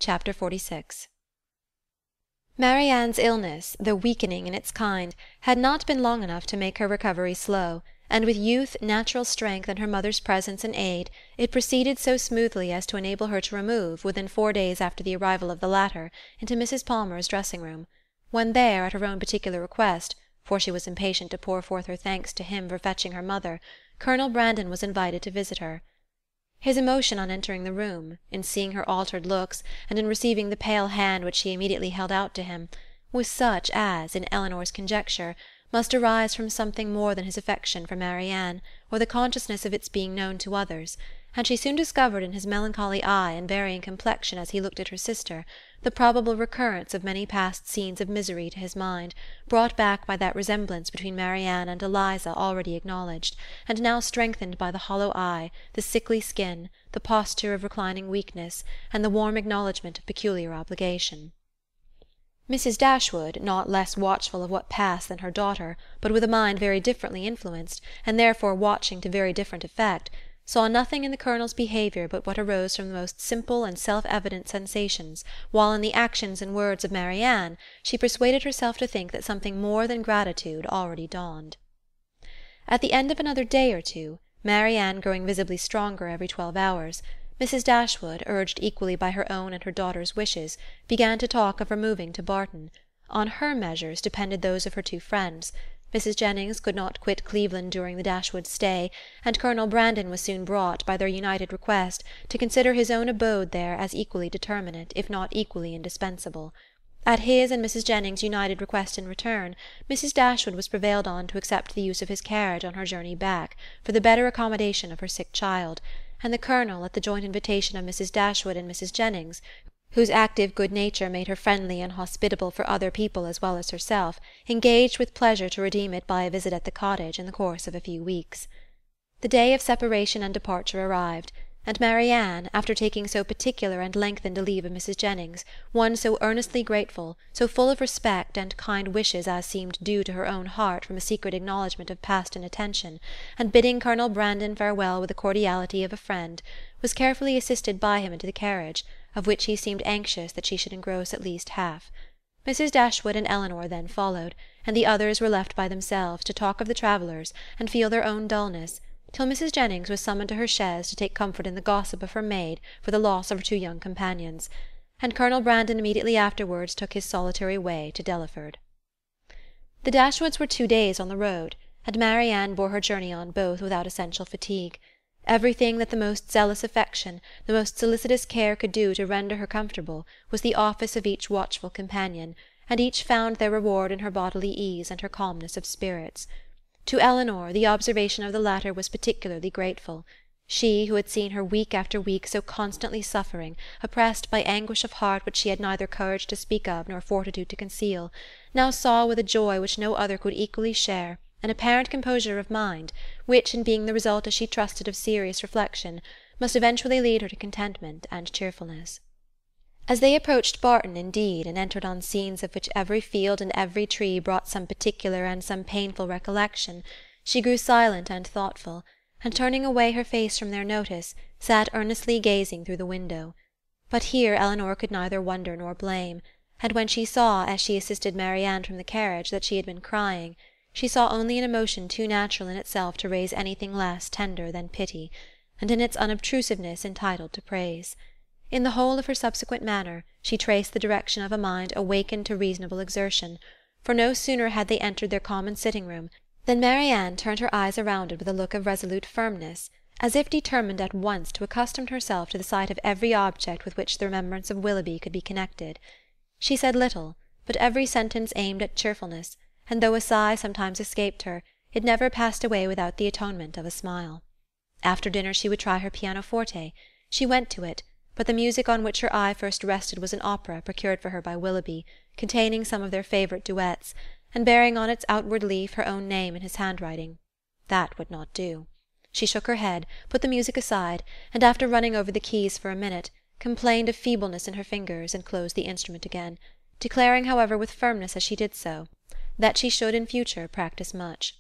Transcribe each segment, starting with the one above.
Chapter 46. Marianne's illness, though weakening in its kind, had not been long enough to make her recovery slow, and with youth, natural strength, and her mother's presence and aid, it proceeded so smoothly as to enable her to remove, within 4 days after the arrival of the latter, into Mrs. Palmer's dressing-room. When there, at her own particular request, for she was impatient to pour forth her thanks to him for fetching her mother, Colonel Brandon was invited to visit her. His emotion on entering the room, in seeing her altered looks, and in receiving the pale hand which she immediately held out to him, was such as, in Eleanor's conjecture, must arise from something more than his affection for Marianne, or the consciousness of its being known to others, and she soon discovered in his melancholy eye and varying complexion as he looked at her sister the probable recurrence of many past scenes of misery to his mind, brought back by that resemblance between Marianne and Eliza already acknowledged, and now strengthened by the hollow eye, the sickly skin, the posture of reclining weakness, and the warm acknowledgment of peculiar obligation. Mrs. Dashwood, not less watchful of what passed than her daughter, but with a mind very differently influenced, and therefore watching to very different effect, saw nothing in the Colonel's behaviour but what arose from the most simple and self-evident sensations, while in the actions and words of Marianne she persuaded herself to think that something more than gratitude already dawned. At the end of another day or two, Marianne growing visibly stronger every 12 hours, Mrs. Dashwood, urged equally by her own and her daughter's wishes, began to talk of removing to Barton. On her measures depended those of her two friends. Mrs. Jennings could not quit Cleveland during the Dashwoods' stay, and Colonel Brandon was soon brought, by their united request, to consider his own abode there as equally determinate, if not equally indispensable. At his and Mrs. Jennings' united request in return, Mrs. Dashwood was prevailed on to accept the use of his carriage on her journey back, for the better accommodation of her sick child, and the Colonel, at the joint invitation of Mrs. Dashwood and Mrs. Jennings, whose active good nature made her friendly and hospitable for other people as well as herself, engaged with pleasure to redeem it by a visit at the cottage in the course of a few weeks. The day of separation and departure arrived, and Marianne, after taking so particular and lengthened a leave of Mrs. Jennings, one so earnestly grateful, so full of respect and kind wishes as seemed due to her own heart from a secret acknowledgment of past inattention, and bidding Colonel Brandon farewell with the cordiality of a friend, was carefully assisted by him into the carriage, of which he seemed anxious that she should engross at least half. Mrs. Dashwood and Eleanor then followed, and the others were left by themselves to talk of the travellers and feel their own dullness, till Mrs. Jennings was summoned to her chaise to take comfort in the gossip of her maid for the loss of her two young companions, and Colonel Brandon immediately afterwards took his solitary way to Delaford. The Dashwoods were 2 days on the road, and Marianne bore her journey on both without essential fatigue. Everything that the most zealous affection, the most solicitous care could do to render her comfortable was the office of each watchful companion, and each found their reward in her bodily ease and her calmness of spirits. To Eleanor, the observation of the latter was particularly grateful. She, who had seen her week after week so constantly suffering, oppressed by anguish of heart which she had neither courage to speak of nor fortitude to conceal, now saw with a joy which no other could equally share, an apparent composure of mind, which, in being the result as she trusted of serious reflection, must eventually lead her to contentment and cheerfulness. As they approached Barton, indeed, and entered on scenes of which every field and every tree brought some particular and some painful recollection, she grew silent and thoughtful, and turning away her face from their notice, sat earnestly gazing through the window. But here Eleanor could neither wonder nor blame, and when she saw, as she assisted Marianne from the carriage, that she had been crying, she saw only an emotion too natural in itself to raise anything less tender than pity, and in its unobtrusiveness entitled to praise. In the whole of her subsequent manner she traced the direction of a mind awakened to reasonable exertion, for no sooner had they entered their common sitting-room than Marianne turned her eyes around it with a look of resolute firmness, as if determined at once to accustom herself to the sight of every object with which the remembrance of Willoughby could be connected. She said little, but every sentence aimed at cheerfulness, and though a sigh sometimes escaped her, it never passed away without the atonement of a smile. After dinner she would try her pianoforte. She went to it, but the music on which her eye first rested was an opera procured for her by Willoughby, containing some of their favourite duets, and bearing on its outward leaf her own name in his handwriting. That would not do. She shook her head, put the music aside, and after running over the keys for a minute, complained of feebleness in her fingers, and closed the instrument again, declaring, however, with firmness as she did so, that she should in future practise much.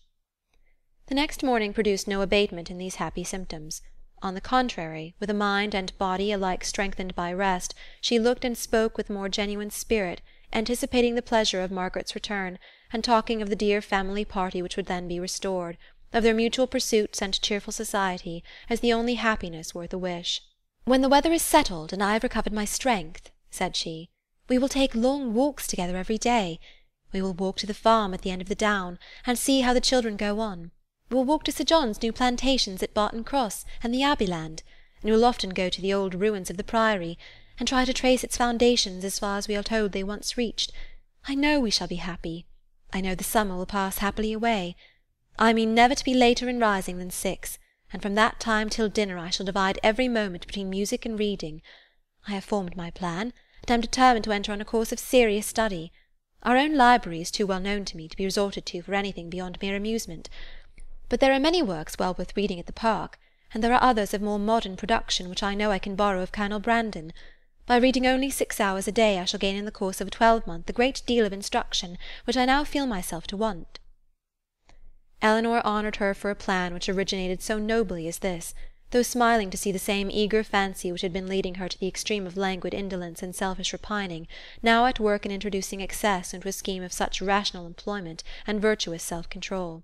The next morning produced no abatement in these happy symptoms. On the contrary, with a mind and body alike strengthened by rest, she looked and spoke with more genuine spirit, anticipating the pleasure of Margaret's return, and talking of the dear family party which would then be restored, of their mutual pursuits and cheerful society, as the only happiness worth a wish. "When the weather is settled, and I have recovered my strength," said she, "we will take long walks together every day. We will walk to the farm at the end of the down, and see how the children go on. We will walk to Sir John's new plantations at Barton Cross and the Abbeyland, and we will often go to the old ruins of the Priory, and try to trace its foundations as far as we are told they once reached. I know we shall be happy. I know the summer will pass happily away. I mean never to be later in rising than 6, and from that time till dinner I shall divide every moment between music and reading. I have formed my plan, and am determined to enter on a course of serious study. Our own library is too well known to me to be resorted to for anything beyond mere amusement. But there are many works well worth reading at the Park, and there are others of more modern production which I know I can borrow of Colonel Brandon. By reading only 6 hours a day I shall gain in the course of a 12-month a great deal of instruction which I now feel myself to want." Elinor honoured her for a plan which originated so nobly as this, though smiling to see the same eager fancy which had been leading her to the extreme of languid indolence and selfish repining, now at work in introducing excess into a scheme of such rational employment and virtuous self-control.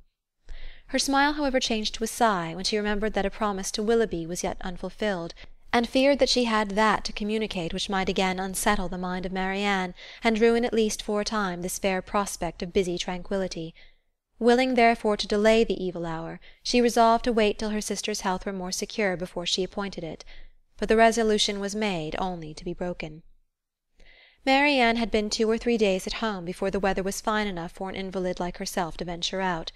Her smile, however, changed to a sigh when she remembered that a promise to Willoughby was yet unfulfilled, and feared that she had that to communicate which might again unsettle the mind of Marianne, and ruin at least for a time this fair prospect of busy tranquillity. Willing therefore to delay the evil hour, she resolved to wait till her sister's health were more secure before she appointed it. But the resolution was made only to be broken. Marianne had been 2 or 3 days at home before the weather was fine enough for an invalid like herself to venture out.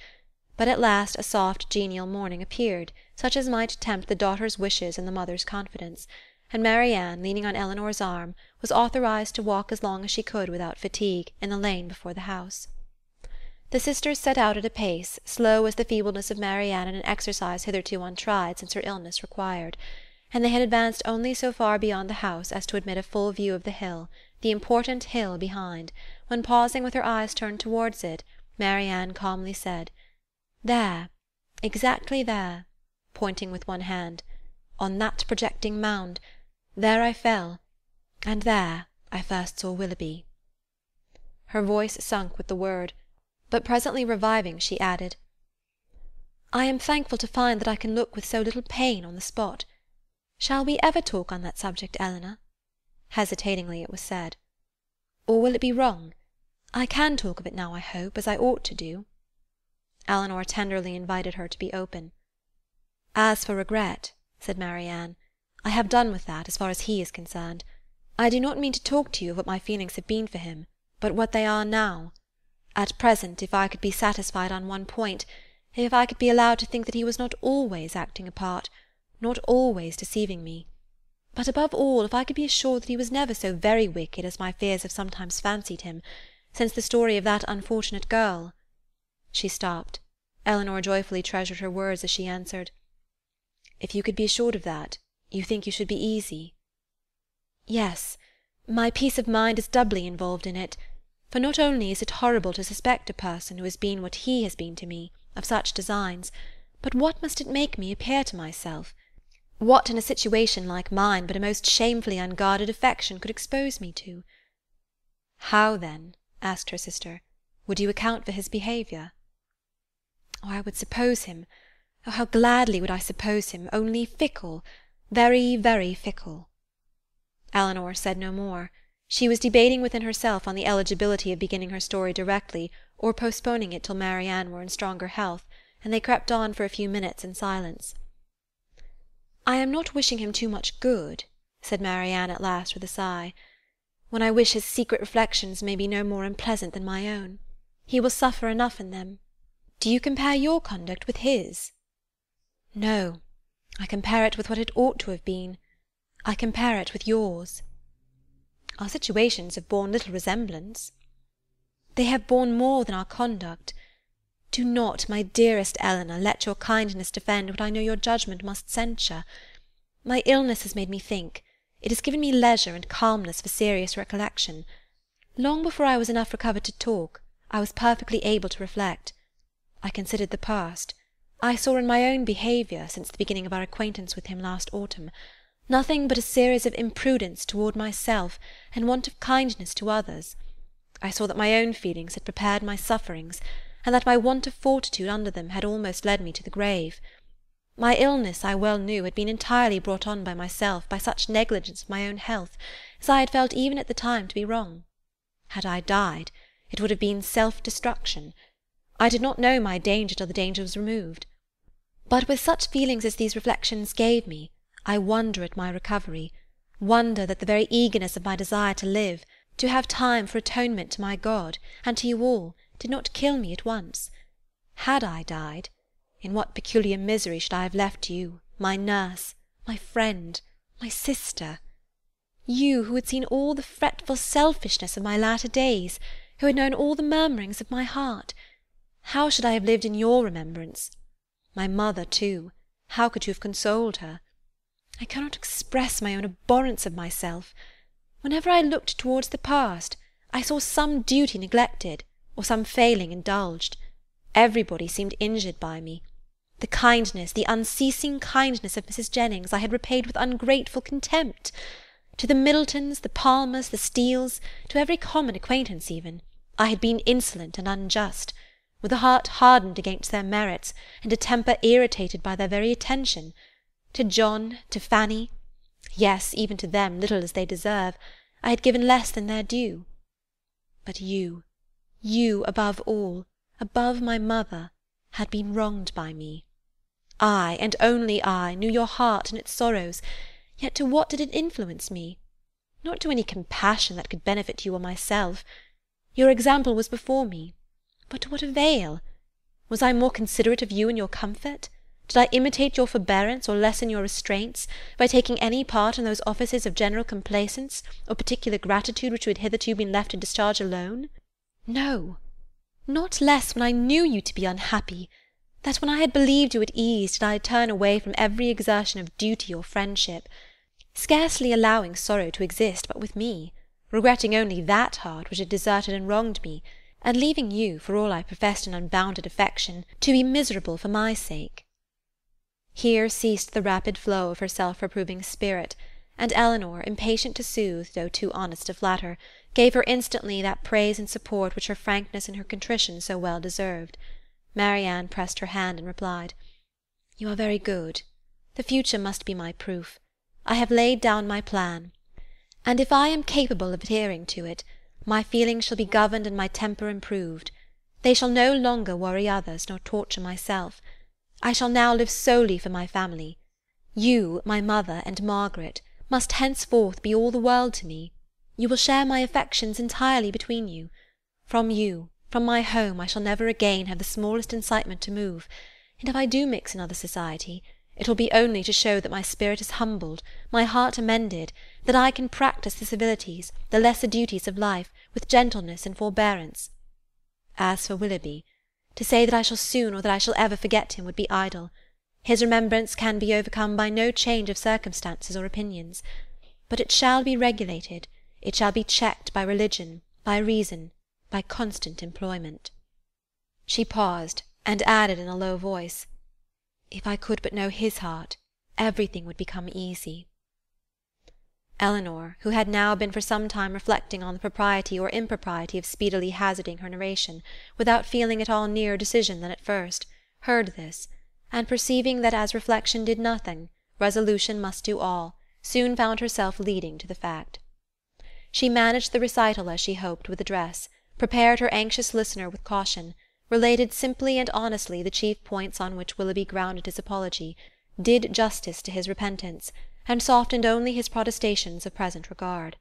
But at last a soft genial morning appeared, such as might tempt the daughter's wishes and the mother's confidence, and Marianne, leaning on Elinor's arm, was authorized to walk as long as she could without fatigue, in the lane before the house. The sisters set out at a pace, slow as the feebleness of Marianne in an exercise hitherto untried since her illness required, and they had advanced only so far beyond the house as to admit a full view of the hill, the important hill behind, when, pausing with her eyes turned towards it, Marianne calmly said, "There, exactly there," pointing with one hand, "on that projecting mound, there I fell, and there I first saw Willoughby." Her voice sunk with the word, but presently reviving, she added, "I am thankful to find that I can look with so little pain on the spot. Shall we ever talk on that subject, Elinor?" Hesitatingly it was said. "Or will it be wrong? I can talk of it now, I hope, as I ought to do." Elinor tenderly invited her to be open. "As for regret," said Marianne, "I have done with that, as far as he is concerned. I do not mean to talk to you of what my feelings have been for him, but what they are now. At present, if I could be satisfied on one point, if I could be allowed to think that he was not always acting a part, not always deceiving me, but above all, if I could be assured that he was never so very wicked as my fears have sometimes fancied him, since the story of that unfortunate girl—" She stopped. Elinor joyfully treasured her words as she answered, "If you could be assured of that, you think you should be easy?" "Yes, my peace of mind is doubly involved in it, for not only is it horrible to suspect a person who has been what he has been to me, of such designs, but what must it make me appear to myself? What in a situation like mine but a most shamefully unguarded affection could expose me to?" "How, then," asked her sister, "would you account for his behaviour?" "Oh, I would suppose him, oh, how gladly would I suppose him, only fickle, very, very fickle." Elinor said no more. She was debating within herself on the eligibility of beginning her story directly, or postponing it till Marianne were in stronger health, and they crept on for a few minutes in silence. "I am not wishing him too much good," said Marianne at last with a sigh, "when I wish his secret reflections may be no more unpleasant than my own. He will suffer enough in them. Do you compare your conduct with his?" "No, I compare it with what it ought to have been. I compare it with yours." "Our situations have borne little resemblance." "They have borne more than our conduct. Do not, my dearest Elinor, let your kindness defend what I know your judgment must censure. My illness has made me think. It has given me leisure and calmness for serious recollection. Long before I was enough recovered to talk, I was perfectly able to reflect. I considered the past. I saw in my own behaviour since the beginning of our acquaintance with him last autumn nothing but a series of imprudence toward myself and want of kindness to others. I saw that my own feelings had prepared my sufferings, and that my want of fortitude under them had almost led me to the grave. My illness, I well knew, had been entirely brought on by myself by such negligence of my own health as I had felt even at the time to be wrong. Had I died, it would have been self-destruction. I did not know my danger till the danger was removed. But with such feelings as these reflections gave me, I wonder at my recovery, wonder that the very eagerness of my desire to live, to have time for atonement to my God, and to you all, did not kill me at once. Had I died, in what peculiar misery should I have left you, my nurse, my friend, my sister? You, who had seen all the fretful selfishness of my latter days, who had known all the murmurings of my heart. How should I have lived in your remembrance? My mother, too, how could you have consoled her? I cannot express my own abhorrence of myself. Whenever I looked towards the past, I saw some duty neglected, or some failing indulged. Everybody seemed injured by me. The kindness, the unceasing kindness of Mrs. Jennings I had repaid with ungrateful contempt. To the Middletons, the Palmers, the Steeles, to every common acquaintance even, I had been insolent and unjust, with a heart hardened against their merits, and a temper irritated by their very attention. To John, to Fanny, yes, even to them, little as they deserve, I had given less than their due. But you above all, above my mother, had been wronged by me. I, and only I, knew your heart and its sorrows, yet to what did it influence me? Not to any compassion that could benefit you or myself. Your example was before me. But to what avail? Was I more considerate of you and your comfort? Did I imitate your forbearance or lessen your restraints by taking any part in those offices of general complaisance or particular gratitude which you had hitherto been left to discharge alone? No, not less when I knew you to be unhappy, that when I had believed you at ease did I turn away from every exertion of duty or friendship, scarcely allowing sorrow to exist but with me, regretting only that heart which had deserted and wronged me, and leaving you, for all I professed an unbounded affection, to be miserable for my sake. Here ceased the rapid flow of her self-reproving spirit, and Eleanor, impatient to soothe, though too honest to flatter, gave her instantly that praise and support which her frankness and her contrition so well deserved. Marianne pressed her hand and replied, "You are very good. The future must be my proof. I have laid down my plan, and if I am capable of adhering to it, my feelings shall be governed and my temper improved. They shall no longer worry others nor torture myself. I shall now live solely for my family. You, my mother, and Margaret, must henceforth be all the world to me. You will share my affections entirely between you. From you, from my home, I shall never again have the smallest incitement to move, and if I do mix in other society, it will be only to show that my spirit is humbled, my heart amended, that I can practise the civilities, the lesser duties of life, with gentleness and forbearance. As for Willoughby, to say that I shall soon or that I shall ever forget him would be idle. His remembrance can be overcome by no change of circumstances or opinions, but it shall be regulated, it shall be checked by religion, by reason, by constant employment." She paused, and added in a low voice, "If I could but know his heart, everything would become easy." Eleanor, who had now been for some time reflecting on the propriety or impropriety of speedily hazarding her narration, without feeling at all nearer decision than at first, heard this, and perceiving that as reflection did nothing, resolution must do all, soon found herself leading to the fact. She managed the recital as she hoped with address, prepared her anxious listener with caution, related simply and honestly the chief points on which Willoughby grounded his apology, did justice to his repentance, and softened only his protestations of present regard.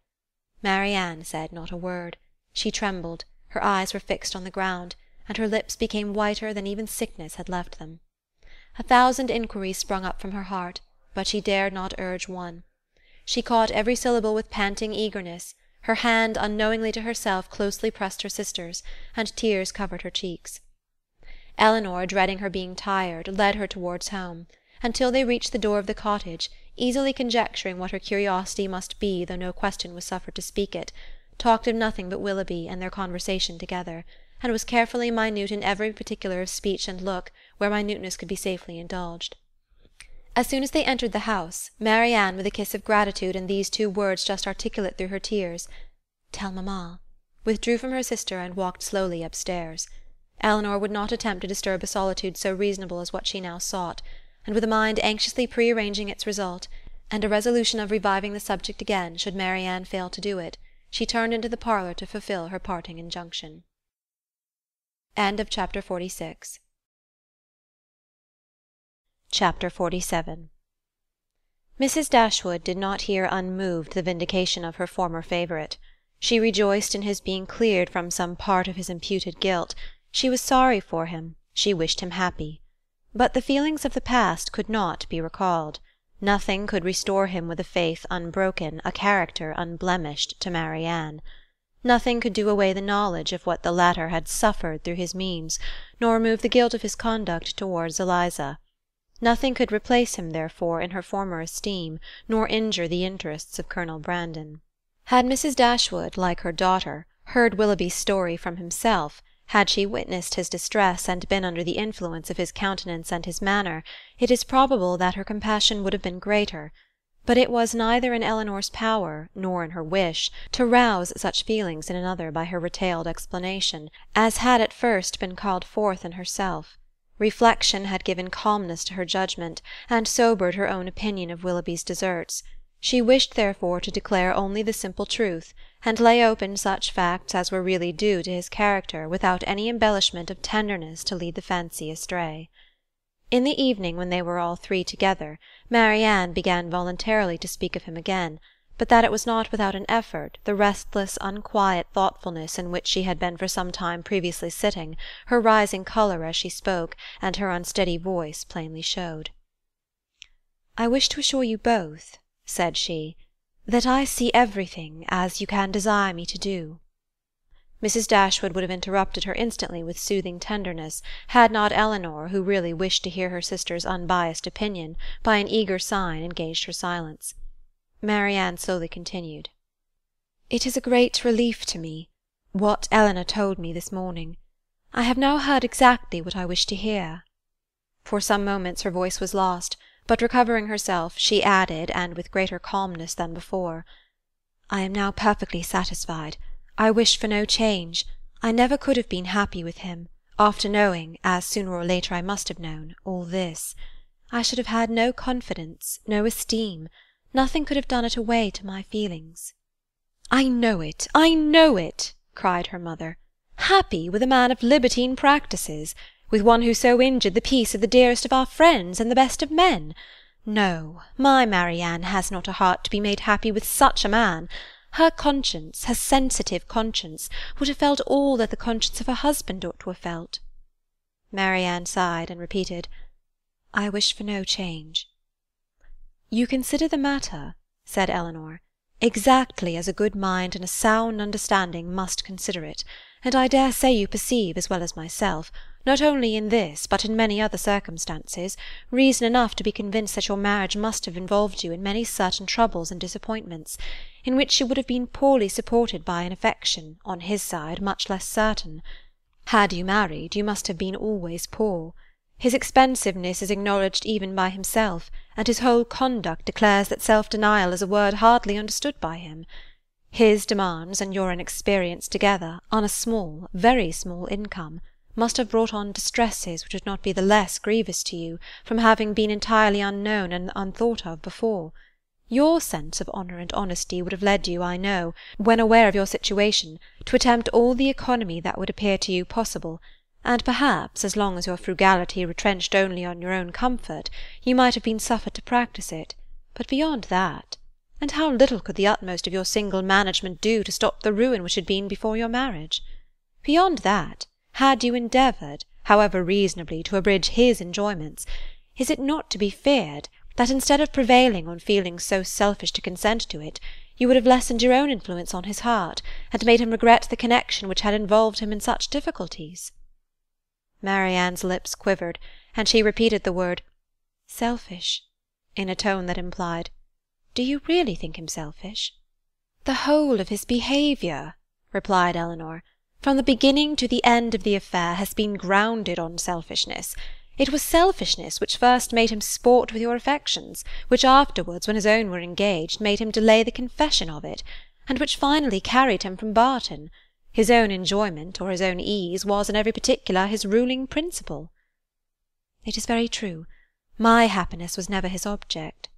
Marianne said not a word. She trembled, her eyes were fixed on the ground, and her lips became whiter than even sickness had left them. A thousand inquiries sprung up from her heart, but she dared not urge one. She caught every syllable with panting eagerness, her hand, unknowingly to herself, closely pressed her sister's, and tears covered her cheeks. Eleanor, dreading her being tired, led her towards home, until they reached the door of the cottage, easily conjecturing what her curiosity must be, though no question was suffered to speak it, talked of nothing but Willoughby and their conversation together, and was carefully minute in every particular of speech and look, where minuteness could be safely indulged. As soon as they entered the house, Marianne, with a kiss of gratitude and these two words just articulate through her tears, "Tell mamma," withdrew from her sister and walked slowly upstairs. Eleanor would not attempt to disturb a solitude so reasonable as what she now sought, and with a mind anxiously pre-arranging its result, and a resolution of reviving the subject again should Marianne fail to do it, she turned into the parlour to fulfil her parting injunction. Chapter 46. Chapter 47. Mrs. Dashwood did not hear unmoved the vindication of her former favourite. She rejoiced in his being cleared from some part of his imputed guilt. She was sorry for him, she wished him happy. But the feelings of the past could not be recalled. Nothing could restore him with a faith unbroken, a character unblemished, to Marianne. Nothing could do away the knowledge of what the latter had suffered through his means, nor remove the guilt of his conduct towards Eliza. Nothing could replace him, therefore, in her former esteem, nor injure the interests of Colonel Brandon. Had Mrs. Dashwood, like her daughter, heard Willoughby's story from himself, had she witnessed his distress and been under the influence of his countenance and his manner, it is probable that her compassion would have been greater, but it was neither in Eleanor's power, nor in her wish, to rouse such feelings in another by her retailed explanation, as had at first been called forth in herself. Reflection had given calmness to her judgment, and sobered her own opinion of Willoughby's deserts. She wished, therefore, to declare only the simple truth, and lay open such facts as were really due to his character, without any embellishment of tenderness to lead the fancy astray. In the evening, when they were all three together, Marianne began voluntarily to speak of him again, but that it was not without an effort, the restless, unquiet thoughtfulness in which she had been for some time previously sitting, her rising colour as she spoke, and her unsteady voice plainly showed. "I wish to assure you both," said she, "that I see everything as you can desire me to do." Mrs. Dashwood would have interrupted her instantly with soothing tenderness, had not Eleanor, who really wished to hear her sister's unbiassed opinion, by an eager sign engaged her silence. Marianne slowly continued. "It is a great relief to me, what Eleanor told me this morning. I have now heard exactly what I wished to hear." For some moments her voice was lost, but recovering herself, she added, and with greater calmness than before, "I am now perfectly satisfied. I wish for no change. I never could have been happy with him, after knowing, as sooner or later I must have known, all this. I should have had no confidence, no esteem. Nothing could have done it away to my feelings." "I know it, I know it," cried her mother. "Happy with a man of libertine practices, with one who so injured the peace of the dearest of our friends and the best of men. No, my Marianne has not a heart to be made happy with such a man. Her conscience, her sensitive conscience, would have felt all that the conscience of her husband ought to have felt." Marianne sighed and repeated, "I wish for no change." "You consider the matter," said Eleanor, "exactly as a good mind and a sound understanding must consider it, and I dare say you perceive, as well as myself, not only in this, but in many other circumstances, reason enough to be convinced that your marriage must have involved you in many certain troubles and disappointments, in which you would have been poorly supported by an affection, on his side, much less certain. Had you married, you must have been always poor. His expensiveness is acknowledged even by himself, and his whole conduct declares that self-denial is a word hardly understood by him. His demands and your inexperience together, on a small, very small income, must have brought on distresses which would not be the less grievous to you from having been entirely unknown and unthought of before. Your sense of honour and honesty would have led you, I know, when aware of your situation, to attempt all the economy that would appear to you possible, and perhaps, as long as your frugality retrenched only on your own comfort, you might have been suffered to practise it, but beyond that, and how little could the utmost of your single management do to stop the ruin which had been before your marriage? Beyond that, had you endeavoured, however reasonably, to abridge his enjoyments, is it not to be feared that instead of prevailing on feelings so selfish to consent to it, you would have lessened your own influence on his heart, and made him regret the connection which had involved him in such difficulties?" Marianne's lips quivered, and she repeated the word "selfish," in a tone that implied, "Do you really think him selfish?" "The whole of his behaviour," replied Eleanor, from the beginning to the end of the affair, has been grounded on selfishness. It was selfishness which first made him sport with your affections, which afterwards, when his own were engaged, made him delay the confession of it, and which finally carried him from Barton. His own enjoyment, or his own ease, was in every particular his ruling principle." "It is very true. My happiness was never his object."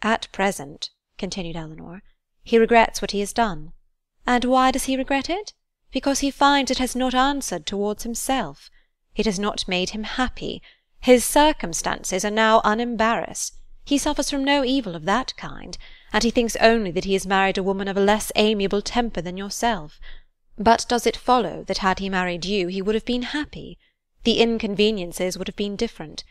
"At present," continued Elinor, "he regrets what he has done. And why does he regret it? Because he finds it has not answered towards himself. It has not made him happy. His circumstances are now unembarrassed. He suffers from no evil of that kind, and he thinks only that he has married a woman of a less amiable temper than yourself. But does it follow that had he married you he would have been happy? The inconveniences would have been different.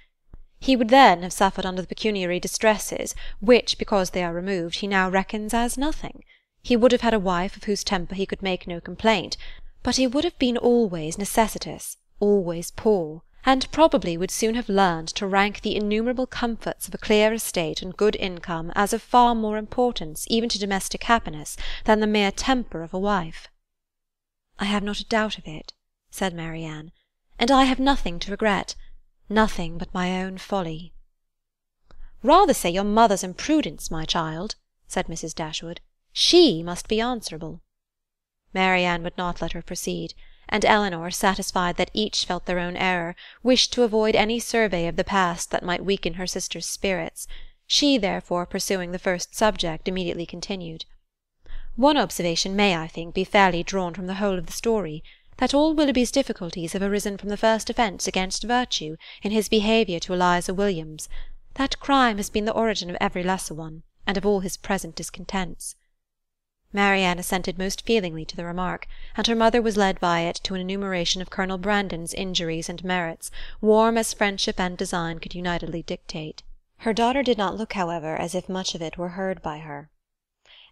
He would then have suffered under the pecuniary distresses, which, because they are removed, he now reckons as nothing. He would have had a wife of whose temper he could make no complaint, but he would have been always necessitous, always poor, and probably would soon have learned to rank the innumerable comforts of a clear estate and good income as of far more importance even to domestic happiness than the mere temper of a wife." "I have not a doubt of it," said Marianne, "and I have nothing to regret, nothing but my own folly." "Rather say your mother's imprudence, my child," said Mrs. Dashwood. "She must be answerable." Marianne would not let her proceed, and Elinor, satisfied that each felt their own error, wished to avoid any survey of the past that might weaken her sister's spirits. She, therefore, pursuing the first subject, immediately continued. "One observation may, I think, be fairly drawn from the whole of the story, that all Willoughby's difficulties have arisen from the first offence against virtue in his behaviour to Eliza Williams. That crime has been the origin of every lesser one, and of all his present discontents." Marianne assented most feelingly to the remark, and her mother was led by it to an enumeration of Colonel Brandon's injuries and merits, warm as friendship and design could unitedly dictate. Her daughter did not look, however, as if much of it were heard by her.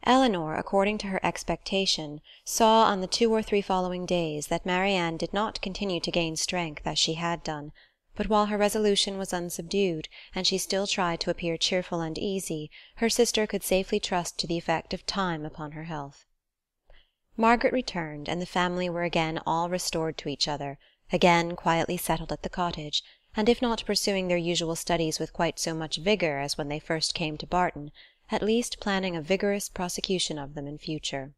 Elinor, according to her expectation, saw on the 2 or 3 following days that Marianne did not continue to gain strength as she had done, but while her resolution was unsubdued, and she still tried to appear cheerful and easy, her sister could safely trust to the effect of time upon her health. Margaret returned, and the family were again all restored to each other, again quietly settled at the cottage, and if not pursuing their usual studies with quite so much vigour as when they first came to Barton, at least planning a vigorous prosecution of them in future.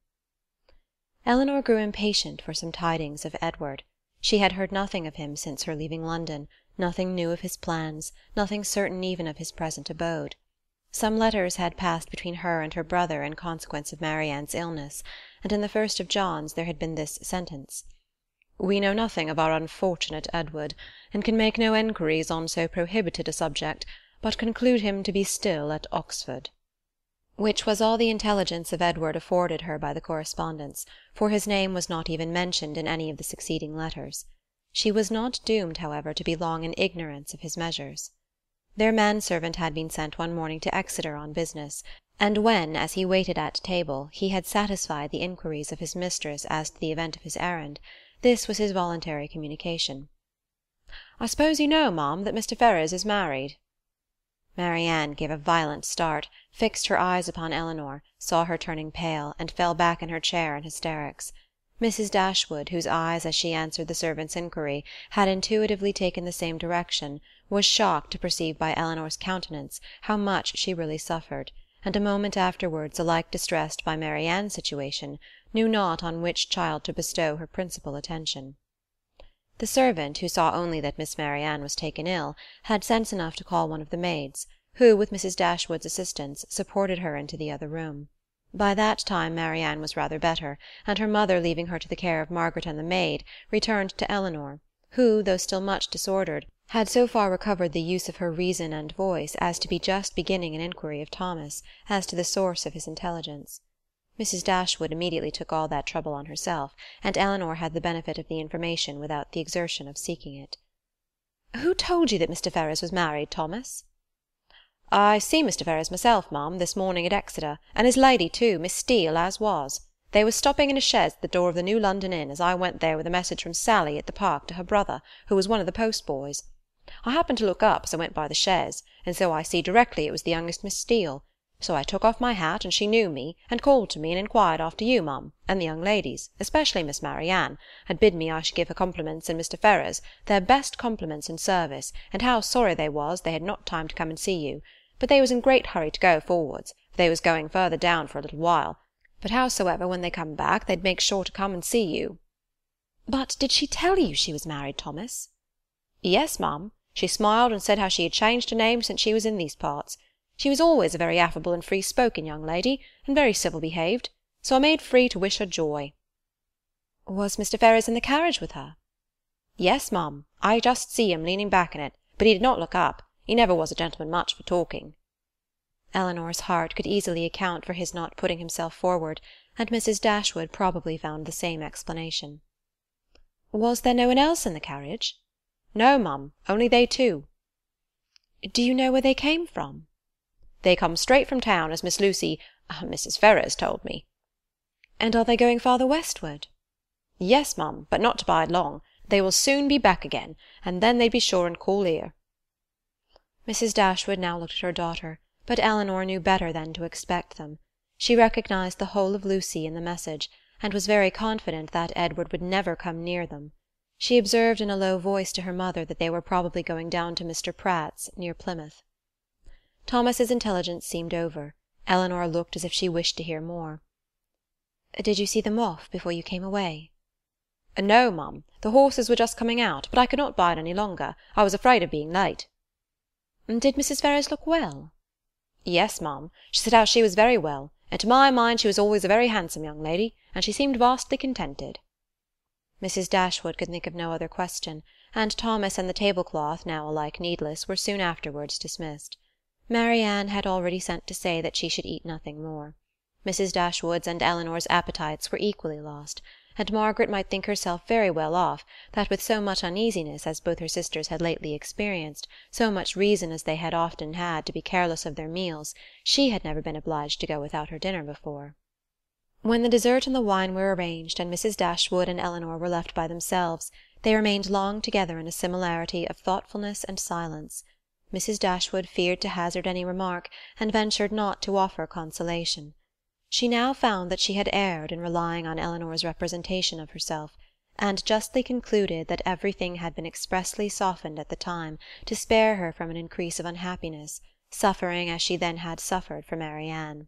Elinor grew impatient for some tidings of Edward. She had heard nothing of him since her leaving London, nothing new of his plans, nothing certain even of his present abode. Some letters had passed between her and her brother in consequence of Marianne's illness, and in the first of John's there had been this sentence: "We know nothing of our unfortunate Edward, and can make no enquiries on so prohibited a subject, but conclude him to be still at Oxford," which was all the intelligence of Edward afforded her by the correspondence, for his name was not even mentioned in any of the succeeding letters. She was not doomed, however, to be long in ignorance of his measures. Their manservant had been sent one morning to Exeter on business, and when, as he waited at table, he had satisfied the inquiries of his mistress as to the event of his errand, this was his voluntary communication: "I suppose you know, ma'am, that Mr. Ferrars is married?" Marianne gave a violent start, fixed her eyes upon Elinor, saw her turning pale, and fell back in her chair in hysterics. Mrs. Dashwood, whose eyes, as she answered the servant's inquiry, had intuitively taken the same direction, was shocked to perceive by Elinor's countenance how much she really suffered, and a moment afterwards, alike distressed by Marianne's situation, knew not on which child to bestow her principal attention. The servant, who saw only that Miss Marianne was taken ill, had sense enough to call one of the maids, who, with Mrs. Dashwood's assistance, supported her into the other room. By that time Marianne was rather better, and her mother, leaving her to the care of Margaret and the maid, returned to Elinor, who, though still much disordered, had so far recovered the use of her reason and voice as to be just beginning an inquiry of Thomas as to the source of his intelligence. Mrs. Dashwood immediately took all that trouble on herself, and Elinor had the benefit of the information without the exertion of seeking it. "Who told you that Mr. Ferrars was married, Thomas?" "I see Mr. Ferrars myself, ma'am, this morning at Exeter, and his lady too, Miss Steele, as was. They was stopping in a chaise at the door of the New London Inn as I went there with a message from Sally at the Park to her brother, who was one of the post-boys. I happened to look up as I went by the chaise, and so I see directly it was the youngest Miss Steele. So I took off my hat, and she knew me, and called to me, and inquired after you, mum, and the young ladies, especially Miss Marianne, and bid me I should give her compliments and Mr. Ferrars, their best compliments and service, and how sorry they was they had not time to come and see you. But they was in great hurry to go forwards, for they was going further down for a little while. But howsoever, when they come back, they'd make sure to come and see you." "But did she tell you she was married, Thomas?" "Yes, mum. She smiled and said how she had changed her name since she was in these parts. She was always a very affable and free-spoken young lady, and very civil behaved, so I made free to wish her joy." "Was Mr. Ferrars in the carriage with her?" "Yes, mum. I just see him leaning back in it, but he did not look up. He never was a gentleman much for talking." Eleanor's heart could easily account for his not putting himself forward, and Mrs. Dashwood probably found the same explanation. "Was there no one else in the carriage?" "No, mum, only they two." "Do you know where they came from?" "They come straight from town, as Miss Mrs. Ferrars told me." "And are they going farther westward?" "Yes, mum, but not to bide long. They will soon be back again, and then they'd be sure and call here." Mrs. Dashwood now looked at her daughter, but Eleanor knew better than to expect them. She recognized the whole of Lucy in the message, and was very confident that Edward would never come near them. She observed in a low voice to her mother that they were probably going down to Mr. Pratt's, near Plymouth. Thomas's intelligence seemed over. Eleanor looked as if she wished to hear more. "Did you see them off before you came away?" "No, mum. The horses were just coming out, but I could not bide any longer. I was afraid of being late." "Did Mrs. Ferrars look well?" "Yes, mum. She said how she was very well, and to my mind she was always a very handsome young lady, and she seemed vastly contented." Mrs. Dashwood could think of no other question, and Thomas and the tablecloth, now alike needless, were soon afterwards dismissed. Marianne had already sent to say that she should eat nothing more. Mrs. Dashwood's and Eleanor's appetites were equally lost, and Margaret might think herself very well off, that with so much uneasiness as both her sisters had lately experienced, so much reason as they had often had to be careless of their meals, she had never been obliged to go without her dinner before. When the dessert and the wine were arranged, and Mrs. Dashwood and Eleanor were left by themselves, they remained long together in a similarity of thoughtfulness and silence. Mrs. Dashwood feared to hazard any remark, and ventured not to offer consolation. She now found that she had erred in relying on Eleanor's representation of herself, and justly concluded that everything had been expressly softened at the time, to spare her from an increase of unhappiness, suffering as she then had suffered for Marianne.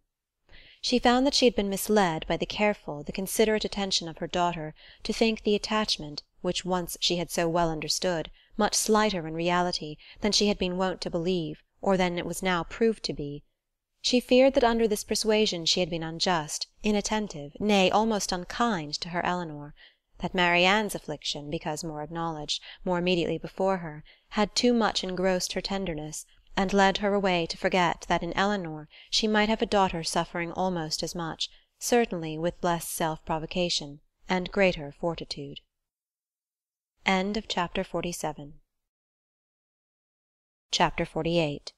She found that she had been misled by the careful, the considerate attention of her daughter, to think the attachment, which once she had so well understood, much slighter in reality than she had been wont to believe, or than it was now proved to be. She feared that under this persuasion she had been unjust, inattentive, nay, almost unkind to her Eleanor; that Marianne's affliction, because more acknowledged, more immediately before her, had too much engrossed her tenderness, and led her away to forget that in Eleanor she might have a daughter suffering almost as much, certainly with less self-provocation, and greater fortitude. Chapter 47. Chapter 48.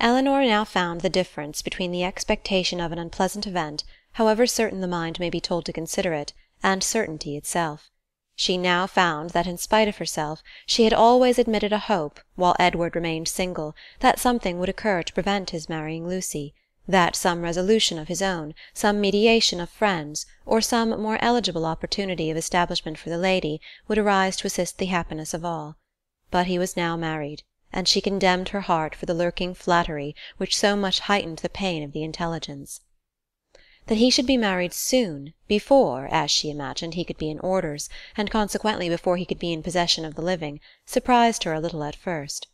Eleanor now found the difference between the expectation of an unpleasant event, however certain the mind may be told to consider it, and certainty itself. She now found that, in spite of herself, she had always admitted a hope, while Edward remained single, that something would occur to prevent his marrying Lucy, that some resolution of his own, some mediation of friends, or some more eligible opportunity of establishment for the lady, would arise to assist the happiness of all. But he was now married, and she condemned her heart for the lurking flattery which so much heightened the pain of the intelligence. That he should be married soon, before, as she imagined, he could be in orders, and consequently before he could be in possession of the living, surprised her a little at first.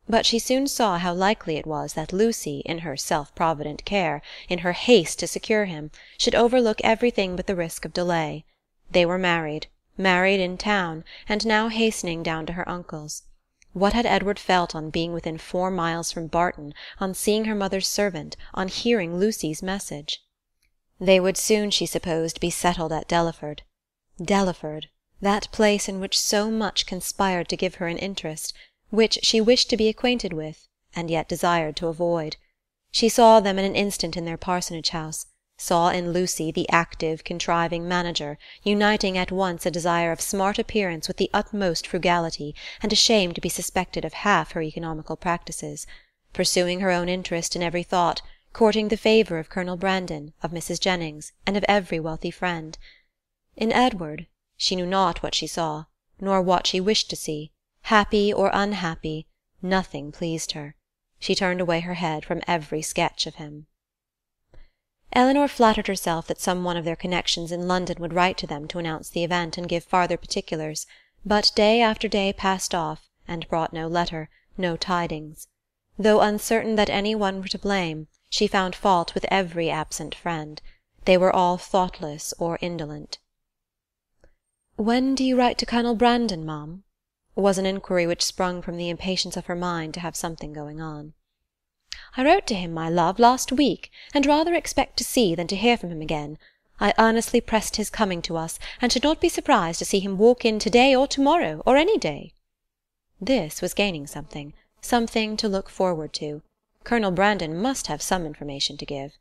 But she soon saw how likely it was that Lucy, in her self-provident care, in her haste to secure him, should overlook everything but the risk of delay. They were married in town, and now hastening down to her uncle's. What had Edward felt on being within 4 miles from Barton, on seeing her mother's servant, on hearing Lucy's message? They would soon, she supposed, be settled at Delaford. Delaford, that place in which so much conspired to give her an interest, which she wished to be acquainted with, and yet desired to avoid. She saw them in an instant in their parsonage house, saw in Lucy the active, contriving manager, uniting at once a desire of smart appearance with the utmost frugality, and ashamed to be suspected of half her economical practices, pursuing her own interest in every thought, courting the favour of Colonel Brandon, of Mrs. Jennings, and of every wealthy friend. In Edward, she knew not what she saw, nor what she wished to see, happy or unhappy, nothing pleased her. She turned away her head from every sketch of him. Eleanor flattered herself that some one of their connections in London would write to them to announce the event and give farther particulars, but day after day passed off, and brought no letter, no tidings. Though uncertain that any one were to blame, she found fault with every absent friend. They were all thoughtless or indolent. "When do you write to Colonel Brandon, ma'am?" was an inquiry which sprung from the impatience of her mind to have something going on. "I wrote to him, my love, last week, and rather expect to see than to hear from him again. I earnestly pressed his coming to us, and should not be surprised to see him walk in to-day or to-morrow, or any day." This was gaining something, something to look forward to. Colonel Brandon must have some information to give.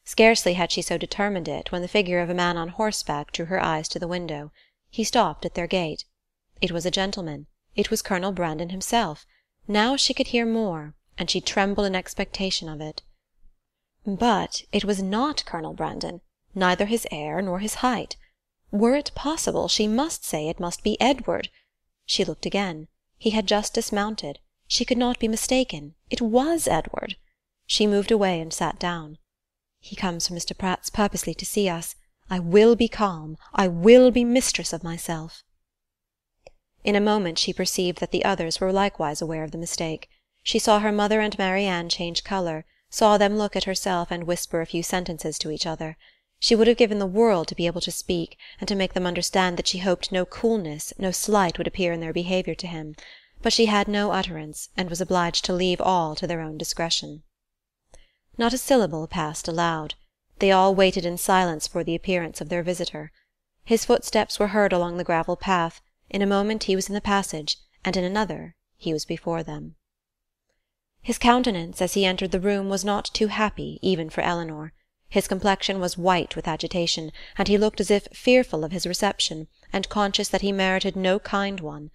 Scarcely had she so determined it when the figure of a man on horseback drew her eyes to the window. He stopped at their gate. It was a gentleman. It was Colonel Brandon himself. Now she could hear more, and she trembled in expectation of it. But it was not Colonel Brandon, neither his air nor his height. Were it possible, she must say it must be Edward. She looked again. He had just dismounted. She could not be mistaken. It was Edward. She moved away and sat down. "He comes from Mr. Pratt's purposely to see us. I will be calm. I will be mistress of myself." In a moment she perceived that the others were likewise aware of the mistake. She saw her mother and Marianne change colour, saw them look at herself and whisper a few sentences to each other. She would have given the world to be able to speak, and to make them understand that she hoped no coolness, no slight would appear in their behaviour to him, but she had no utterance, and was obliged to leave all to their own discretion. Not a syllable passed aloud. They all waited in silence for the appearance of their visitor. His footsteps were heard along the gravel path. In a moment he was in the passage, and in another he was before them. His countenance, as he entered the room, was not too happy, even for Eleanor. His complexion was white with agitation, and he looked as if fearful of his reception, and conscious that he merited no kind one.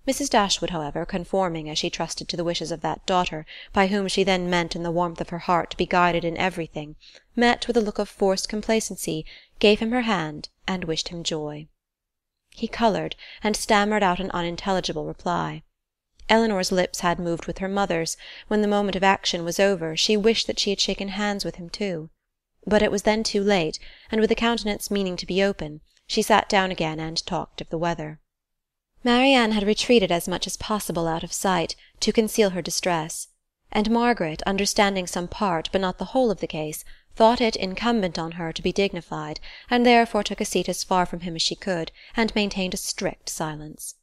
Mrs. Dashwood, however, conforming as she trusted to the wishes of that daughter, by whom she then meant in the warmth of her heart to be guided in everything, met with a look of forced complacency, gave him her hand, and wished him joy. He coloured, and stammered out an unintelligible reply. Eleanor's lips had moved with her mother's. When the moment of action was over, she wished that she had shaken hands with him too. But it was then too late, and with a countenance meaning to be open, she sat down again and talked of the weather. Marianne had retreated as much as possible out of sight, to conceal her distress, and Margaret, understanding some part but not the whole of the case, thought it incumbent on her to be dignified, and therefore took a seat as far from him as she could, and maintained a strict silence.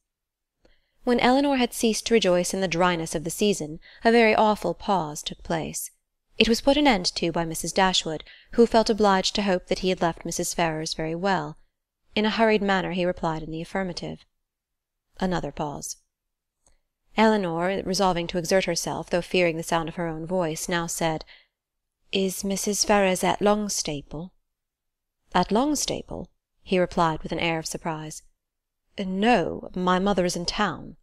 When Eleanor had ceased to rejoice in the dryness of the season, a very awful pause took place. It was put an end to by Mrs. Dashwood, who felt obliged to hope that he had left Mrs. Ferrars very well. In a hurried manner he replied in the affirmative. Another pause. Eleanor, resolving to exert herself, though fearing the sound of her own voice, now said, "Is Mrs. Ferrars at Longstaple?" "At Longstaple?" he replied with an air of surprise. "No, my mother is in town."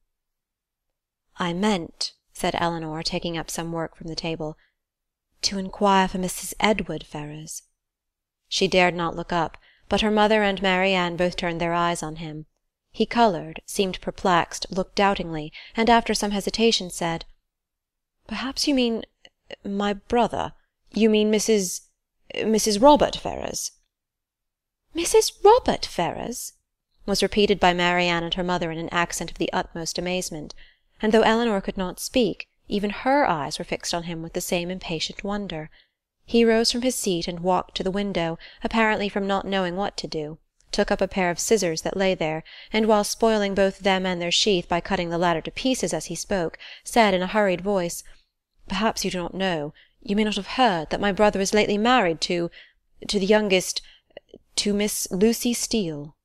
"I meant," said Eleanor, taking up some work from the table, "to inquire for Mrs. Edward Ferrars." She dared not look up, but her mother and Marianne both turned their eyes on him. He coloured, seemed perplexed, looked doubtingly, and after some hesitation said, "Perhaps you mean my brother. You mean Mrs. Robert Ferrars." "Mrs. Robert Ferrars?" was repeated by Marianne and her mother in an accent of the utmost amazement, and though Eleanor could not speak, even her eyes were fixed on him with the same impatient wonder. He rose from his seat and walked to the window, apparently from not knowing what to do, took up a pair of scissors that lay there, and while spoiling both them and their sheath by cutting the latter to pieces as he spoke, said in a hurried voice, "Perhaps you do not know, you may not have heard, that my brother is lately married to the youngest, to Miss Lucy Steele."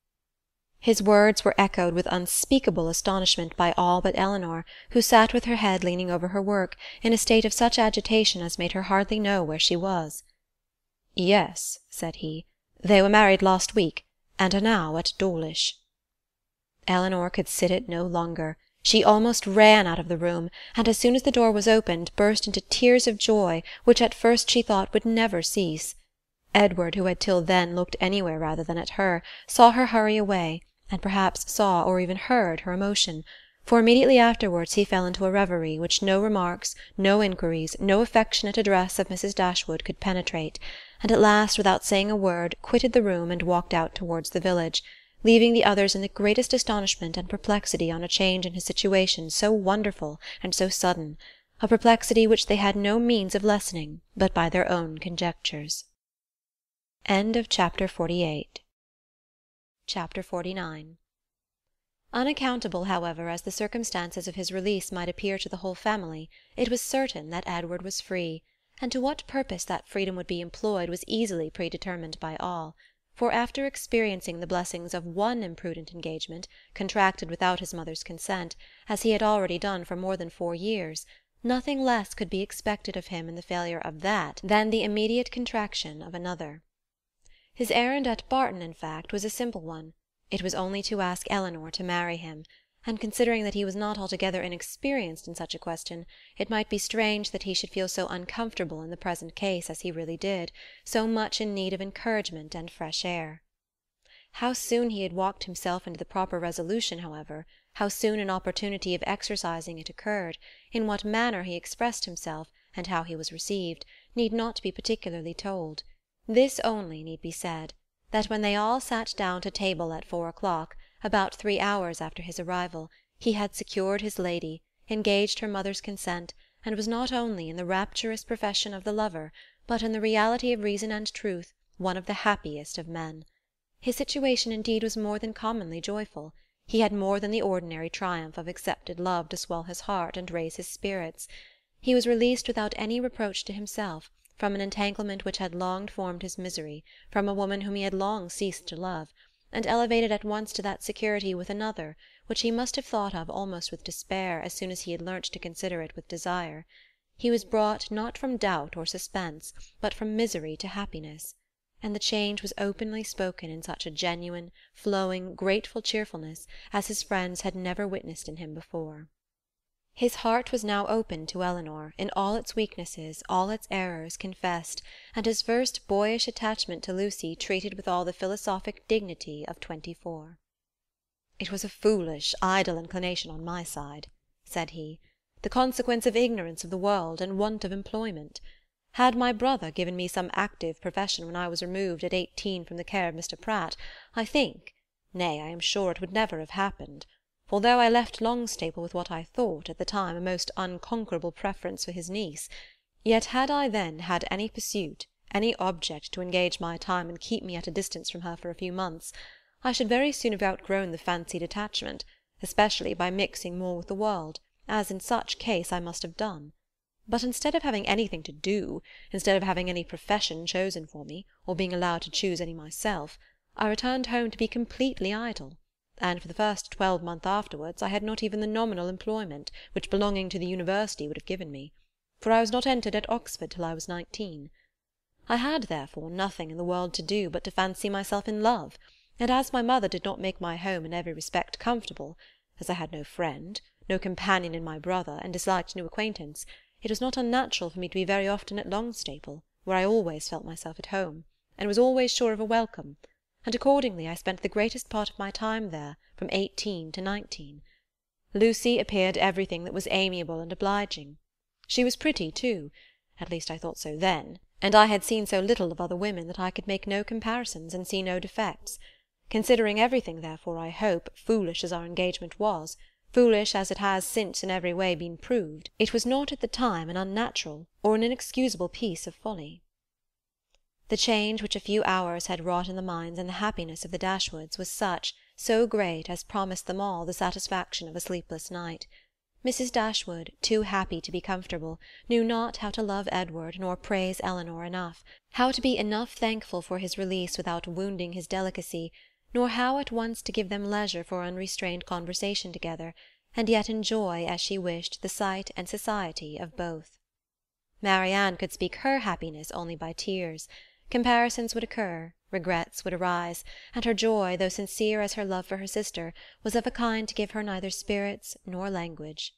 His words were echoed with unspeakable astonishment by all but Eleanor, who sat with her head leaning over her work, in a state of such agitation as made her hardly know where she was. "Yes," said he, "they were married last week, and are now at Dawlish." Eleanor could sit it no longer. She almost ran out of the room, and as soon as the door was opened, burst into tears of joy which at first she thought would never cease. Edward, who had till then looked anywhere rather than at her, saw her hurry away, and perhaps saw or even heard her emotion, for immediately afterwards he fell into a reverie which no remarks, no inquiries, no affectionate address of Mrs. Dashwood could penetrate, and at last, without saying a word, quitted the room and walked out towards the village, leaving the others in the greatest astonishment and perplexity on a change in his situation so wonderful and so sudden, a perplexity which they had no means of lessening but by their own conjectures. Chapter 49. Unaccountable, however, as the circumstances of his release might appear to the whole family, it was certain that Edward was free, and to what purpose that freedom would be employed was easily predetermined by all, for after experiencing the blessings of one imprudent engagement, contracted without his mother's consent, as he had already done for more than 4 years, nothing less could be expected of him in the failure of that than the immediate contraction of another. His errand at Barton, in fact, was a simple one. It was only to ask Eleanor to marry him, and considering that he was not altogether inexperienced in such a question, it might be strange that he should feel so uncomfortable in the present case as he really did, so much in need of encouragement and fresh air. How soon he had walked himself into the proper resolution, however, how soon an opportunity of exercising it occurred, in what manner he expressed himself, and how he was received, need not be particularly told. This only need be said, that when they all sat down to table at 4 o'clock, about 3 hours after his arrival, he had secured his lady, engaged her mother's consent, and was not only, in the rapturous profession of the lover, but in the reality of reason and truth, one of the happiest of men. His situation indeed was more than commonly joyful. He had more than the ordinary triumph of accepted love to swell his heart and raise his spirits. He was released without any reproach to himself, from an entanglement which had long formed his misery, from a woman whom he had long ceased to love, and elevated at once to that security with another, which he must have thought of almost with despair as soon as he had learnt to consider it with desire. He was brought not from doubt or suspense, but from misery to happiness, and the change was openly spoken in such a genuine, flowing, grateful cheerfulness as his friends had never witnessed in him before. His heart was now open to Eleanor, in all its weaknesses, all its errors, confessed, and his first boyish attachment to Lucy treated with all the philosophic dignity of 24. "It was a foolish, idle inclination on my side," said he, "the consequence of ignorance of the world and want of employment. Had my brother given me some active profession when I was removed at 18 from the care of Mr. Pratt, I think, nay, I am sure it would never have happened. For though I left Longstaple with what I thought, at the time, a most unconquerable preference for his niece, yet had I then had any pursuit, any object to engage my time and keep me at a distance from her for a few months, I should very soon have outgrown the fancied attachment, especially by mixing more with the world, as in such case I must have done. But instead of having anything to do, instead of having any profession chosen for me, or being allowed to choose any myself, I returned home to be completely idle, and for the first 12 months afterwards I had not even the nominal employment which belonging to the university would have given me, for I was not entered at Oxford till I was 19. I had, therefore, nothing in the world to do but to fancy myself in love, and as my mother did not make my home in every respect comfortable, as I had no friend, no companion in my brother, and disliked new acquaintance, it was not unnatural for me to be very often at Longstaple, where I always felt myself at home, and was always sure of a welcome, and accordingly I spent the greatest part of my time there, from 18 to 19. Lucy appeared everything that was amiable and obliging. She was pretty too, at least I thought so then, and I had seen so little of other women that I could make no comparisons and see no defects. Considering everything, therefore, I hope, foolish as our engagement was, foolish as it has since in every way been proved, it was not at the time an unnatural or an inexcusable piece of folly. The change which a few hours had wrought in the minds and the happiness of the Dashwoods was such, so great, as promised them all the satisfaction of a sleepless night. Mrs. Dashwood, too happy to be comfortable, knew not how to love Edward nor praise Eleanor enough, how to be enough thankful for his release without wounding his delicacy, nor how at once to give them leisure for unrestrained conversation together, and yet enjoy, as she wished, the sight and society of both. Marianne could speak her happiness only by tears. Comparisons would occur, regrets would arise, and her joy, though sincere as her love for her sister, was of a kind to give her neither spirits nor language.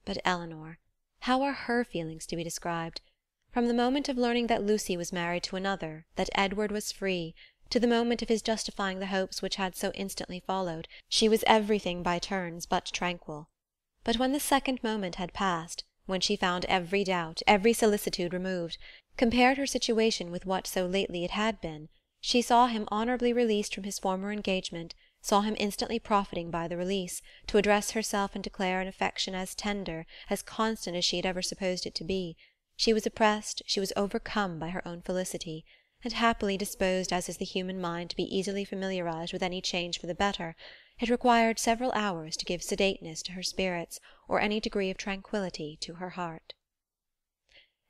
But Eleanor, how are her feelings to be described? From the moment of learning that Lucy was married to another, that Edward was free, to the moment of his justifying the hopes which had so instantly followed, she was everything by turns but tranquil. But when the second moment had passed, when she found every doubt, every solicitude removed, compared her situation with what so lately it had been, she saw him honourably released from his former engagement, saw him instantly profiting by the release, to address herself and declare an affection as tender, as constant as she had ever supposed it to be, she was oppressed, she was overcome by her own felicity, and happily disposed as is the human mind to be easily familiarized with any change for the better, it required several hours to give sedateness to her spirits, or any degree of tranquillity to her heart.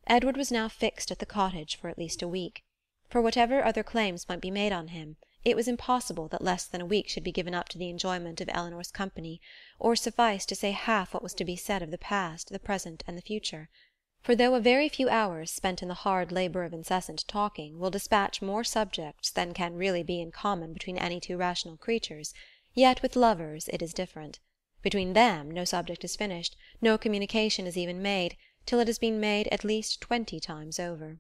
Edward was now fixed at the cottage for at least a week. For whatever other claims might be made on him, it was impossible that less than a week should be given up to the enjoyment of Eleanor's company, or suffice to say half what was to be said of the past, the present, and the future. For though a very few hours spent in the hard labour of incessant talking will dispatch more subjects than can really be in common between any two rational creatures, yet with lovers it is different. Between them no subject is finished, no communication is even made, till it has been made at least 20 times over.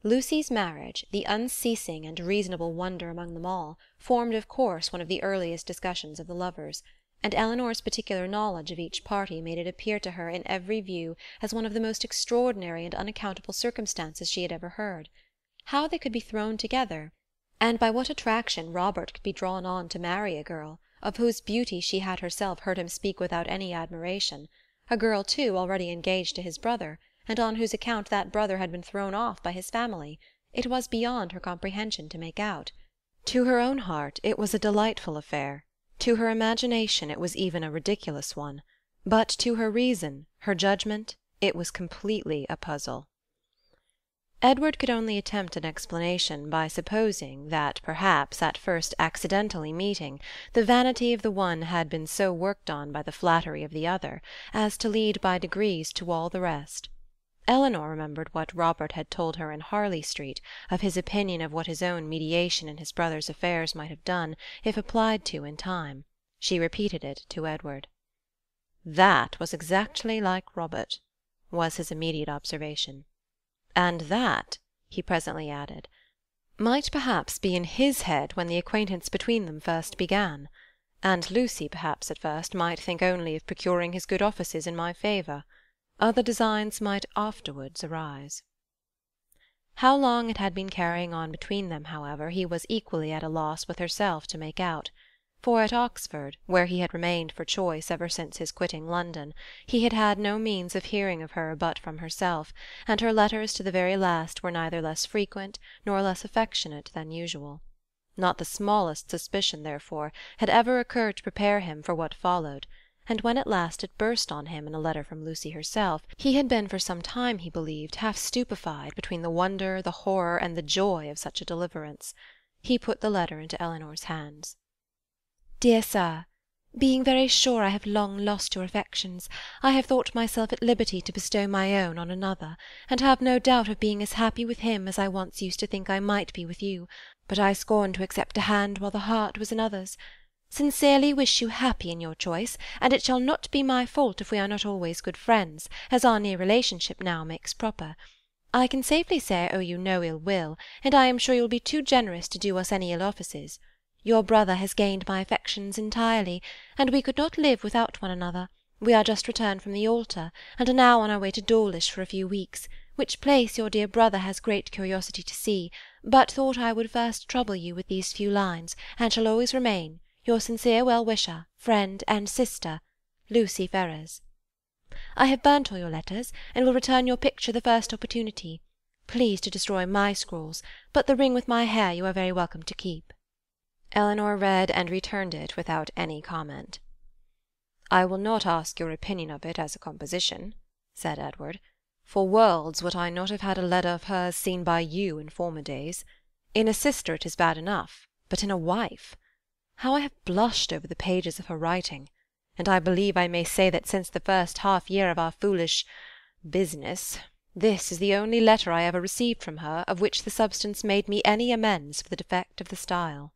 Lucy's marriage, the unceasing and reasonable wonder among them all, formed of course one of the earliest discussions of the lovers, and Eleanor's particular knowledge of each party made it appear to her in every view as one of the most extraordinary and unaccountable circumstances she had ever heard. How they could be thrown together, and by what attraction Robert could be drawn on to marry a girl, of whose beauty she had herself heard him speak without any admiration, a girl, too, already engaged to his brother, and on whose account that brother had been thrown off by his family, it was beyond her comprehension to make out. To her own heart it was a delightful affair, to her imagination it was even a ridiculous one, but to her reason, her judgment, it was completely a puzzle. Edward could only attempt an explanation by supposing that perhaps at first accidentally meeting, the vanity of the one had been so worked on by the flattery of the other, as to lead by degrees to all the rest. Eleanor remembered what Robert had told her in Harley Street of his opinion of what his own mediation in his brother's affairs might have done, if applied to in time. She repeated it to Edward. "That was exactly like Robert," was his immediate observation. "And that," he presently added, "might perhaps be in his head when the acquaintance between them first began, and Lucy perhaps at first might think only of procuring his good offices in my favour. Other designs might afterwards arise." How long it had been carrying on between them, however, he was equally at a loss with herself to make out. For at Oxford, where he had remained for choice ever since his quitting London, he had had no means of hearing of her but from herself, and her letters to the very last were neither less frequent nor less affectionate than usual. Not the smallest suspicion, therefore, had ever occurred to prepare him for what followed, and when at last it burst on him in a letter from Lucy herself, he had been for some time, he believed, half stupefied between the wonder, the horror, and the joy of such a deliverance. He put the letter into Eleanor's hands. "Dear Sir, being very sure I have long lost your affections, I have thought myself at liberty to bestow my own on another, and have no doubt of being as happy with him as I once used to think I might be with you, but I scorn to accept a hand while the heart was another's. Sincerely wish you happy in your choice, and it shall not be my fault if we are not always good friends, as our near relationship now makes proper. I can safely say I owe you no ill will, and I am sure you will be too generous to do us any ill offices. Your brother has gained my affections entirely, and we could not live without one another. We are just returned from the altar, and are now on our way to Dawlish for a few weeks, which place your dear brother has great curiosity to see, but thought I would first trouble you with these few lines, and shall always remain your sincere well-wisher, friend, and sister, Lucy Ferrers. I have burnt all your letters, and will return your picture the first opportunity. Please to destroy my scrawls, but the ring with my hair you are very welcome to keep." Eleanor read and returned it without any comment. "I will not ask your opinion of it as a composition," said Edward. "For worlds would I not have had a letter of hers seen by you in former days. In a sister it is bad enough, but in a wife! How I have blushed over the pages of her writing, and I believe I may say that since the first half year of our foolish business This is the only letter I ever received from her of which the substance made me any amends for the defect of the style."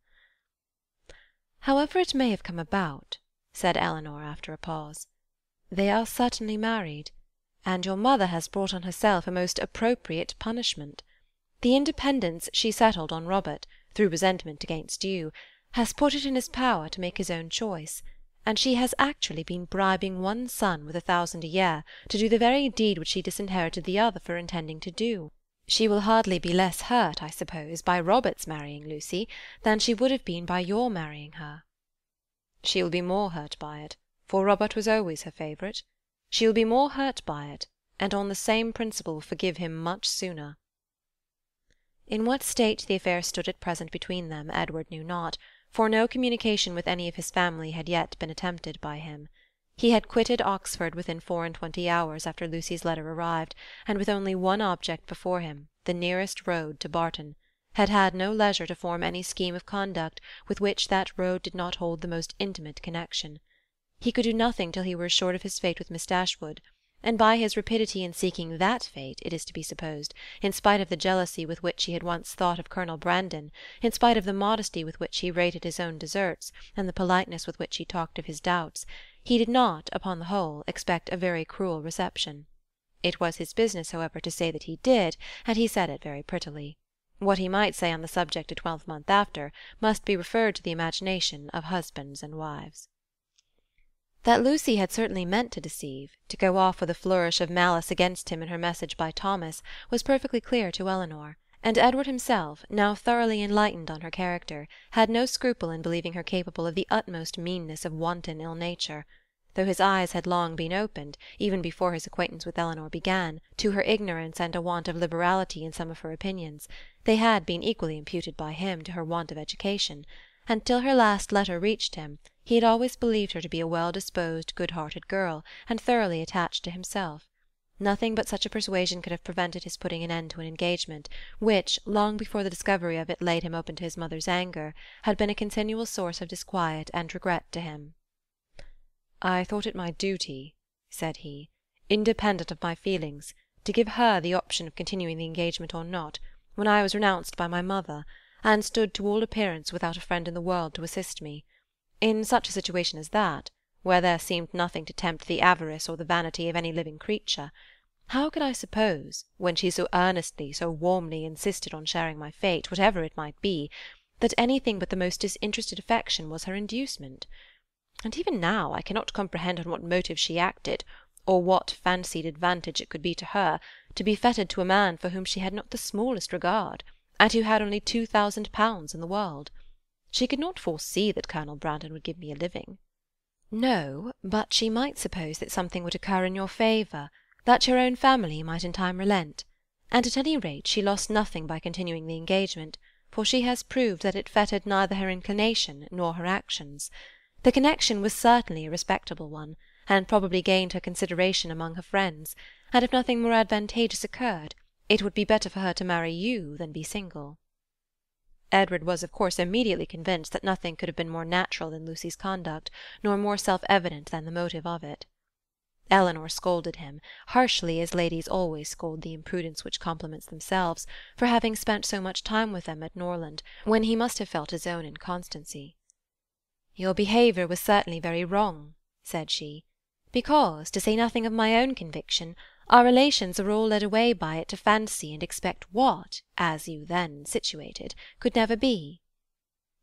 "However it may have come about," said Eleanor after a pause, "they are certainly married, and your mother has brought on herself a most appropriate punishment. The independence she settled on Robert, through resentment against you, has put it in his power to make his own choice, and she has actually been bribing one son with 1,000 a year to do the very deed which she disinherited the other for intending to do. She will hardly be less hurt, I suppose, by Robert's marrying Lucy than she would have been by your marrying her." "She will be more hurt by it, for Robert was always her favourite. She will be more hurt by it, and on the same principle will forgive him much sooner." In what state the affair stood at present between them Edward knew not, for no communication with any of his family had yet been attempted by him. He had quitted Oxford within 24 hours after Lucy's letter arrived, and with only one object before him, the nearest road to Barton, had had no leisure to form any scheme of conduct with which that road did not hold the most intimate connection. He could do nothing till he were assured of his fate with Miss Dashwood, and by his rapidity in seeking that fate, it is to be supposed, in spite of the jealousy with which he had once thought of Colonel Brandon, in spite of the modesty with which he rated his own deserts, and the politeness with which he talked of his doubts, he did not, upon the whole, expect a very cruel reception. It was his business, however, to say that he did, and he said it very prettily. What he might say on the subject a 12-month after must be referred to the imagination of husbands and wives. That Lucy had certainly meant to deceive, to go off with a flourish of malice against him in her message by Thomas, was perfectly clear to Eleanor, and Edward himself, now thoroughly enlightened on her character, had no scruple in believing her capable of the utmost meanness of wanton ill-nature. Though his eyes had long been opened, even before his acquaintance with Eleanor began, to her ignorance and a want of liberality in some of her opinions, they had been equally imputed by him to her want of education, and till her last letter reached him he had always believed her to be a well-disposed, good-hearted girl, and thoroughly attached to himself. Nothing but such a persuasion could have prevented his putting an end to an engagement, which, long before the discovery of it laid him open to his mother's anger, had been a continual source of disquiet and regret to him. "I thought it my duty," said he, "independent of my feelings, to give her the option of continuing the engagement or not, when I was renounced by my mother, and stood to all appearance without a friend in the world to assist me. In such a situation as that, where there seemed nothing to tempt the avarice or the vanity of any living creature, how could I suppose, when she so earnestly, so warmly insisted on sharing my fate, whatever it might be, that anything but the most disinterested affection was her inducement? And even now I cannot comprehend on what motive she acted, or what fancied advantage it could be to her, to be fettered to a man for whom she had not the smallest regard, and who had only 2,000 pounds in the world. She could not foresee that Colonel Brandon would give me a living." "No, but she might suppose that something would occur in your favour, that your own family might in time relent, and at any rate she lost nothing by continuing the engagement, for she has proved that it fettered neither her inclination nor her actions. The connection was certainly a respectable one, and probably gained her consideration among her friends, and if nothing more advantageous occurred, it would be better for her to marry you than be single." Edward was of course immediately convinced that nothing could have been more natural than Lucy's conduct, nor more self-evident than the motive of it. Eleanor scolded him, harshly as ladies always scold the imprudence which compliments themselves, for having spent so much time with them at Norland, when he must have felt his own inconstancy. "Your behaviour was certainly very wrong," said she, "because, to say nothing of my own conviction, our relations are all led away by it to fancy and expect what, as you then situated, could never be."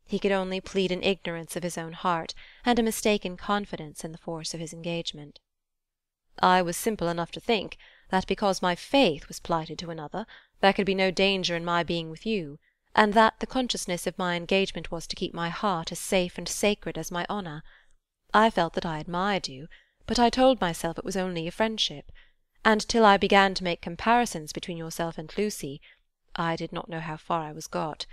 He could only plead an ignorance of his own heart, and a mistaken confidence in the force of his engagement. "I was simple enough to think that because my faith was plighted to another, there could be no danger in my being with you, and that the consciousness of my engagement was to keep my heart as safe and sacred as my honour. I felt that I admired you, but I told myself it was only a friendship, and till I began to make comparisons between yourself and Lucy, I did not know how far I was got.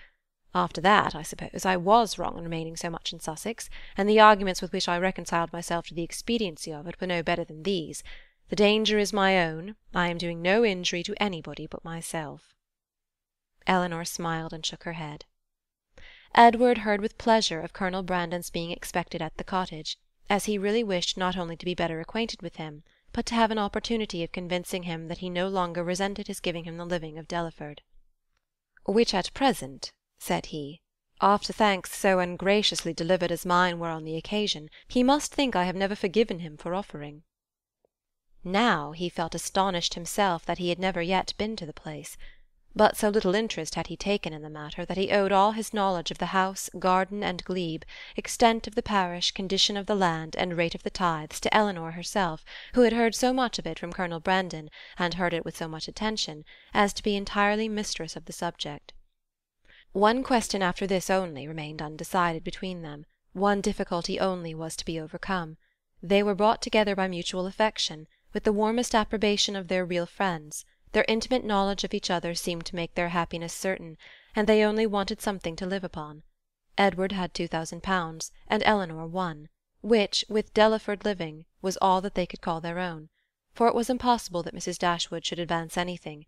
After that, I suppose, I was wrong in remaining so much in Sussex, and the arguments with which I reconciled myself to the expediency of it were no better than these: the danger is my own, I am doing no injury to anybody but myself." Eleanor smiled and shook her head. Edward heard with pleasure of Colonel Brandon's being expected at the cottage, as he really wished not only to be better acquainted with him, but to have an opportunity of convincing him that he no longer resented his giving him the living of Delaford. "Which at present," said he, "after thanks so ungraciously delivered as mine were on the occasion, he must think I have never forgiven him for offering." Now he felt astonished himself that he had never yet been to the place. But so little interest had he taken in the matter that he owed all his knowledge of the house, garden, and glebe, extent of the parish, condition of the land, and rate of the tithes, to Eleanor herself, who had heard so much of it from Colonel Brandon, and heard it with so much attention, as to be entirely mistress of the subject. One question after this only remained undecided between them. One difficulty only was to be overcome. They were brought together by mutual affection, with the warmest approbation of their real friends. Their intimate knowledge of each other seemed to make their happiness certain, and they only wanted something to live upon. Edward had £2,000, and Eleanor 1, which, with Delaford living, was all that they could call their own, for it was impossible that Mrs. Dashwood should advance anything,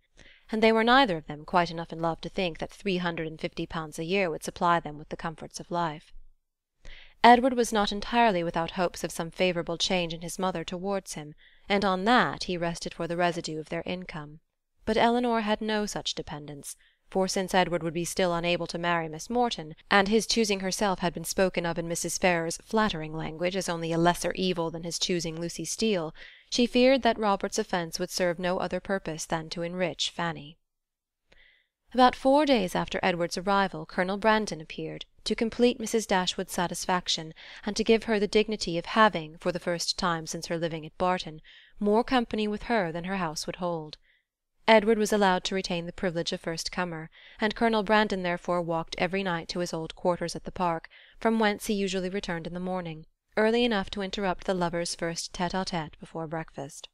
and they were neither of them quite enough in love to think that £350 a year would supply them with the comforts of life. Edward was not entirely without hopes of some favourable change in his mother towards him, and on that he rested for the residue of their income. But Eleanor had no such dependence, for since Edward would be still unable to marry Miss Morton, and his choosing herself had been spoken of in Mrs. Ferrars's flattering language as only a lesser evil than his choosing Lucy Steele, she feared that Robert's offence would serve no other purpose than to enrich Fanny. About 4 days after Edward's arrival, Colonel Brandon appeared, to complete Mrs. Dashwood's satisfaction, and to give her the dignity of having, for the first time since her living at Barton, more company with her than her house would hold. Edward was allowed to retain the privilege of first comer, and Colonel Brandon therefore walked every night to his old quarters at the park, from whence he usually returned in the morning, early enough to interrupt the lovers' first tête-à-tête before breakfast.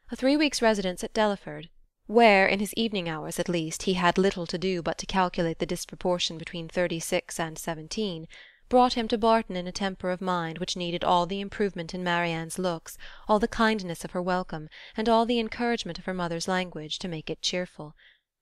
A 3 weeks' residence at Delaford, where, in his evening hours at least, he had little to do but to calculate the disproportion between 36 and 17, brought him to Barton in a temper of mind which needed all the improvement in Marianne's looks, all the kindness of her welcome, and all the encouragement of her mother's language, to make it cheerful.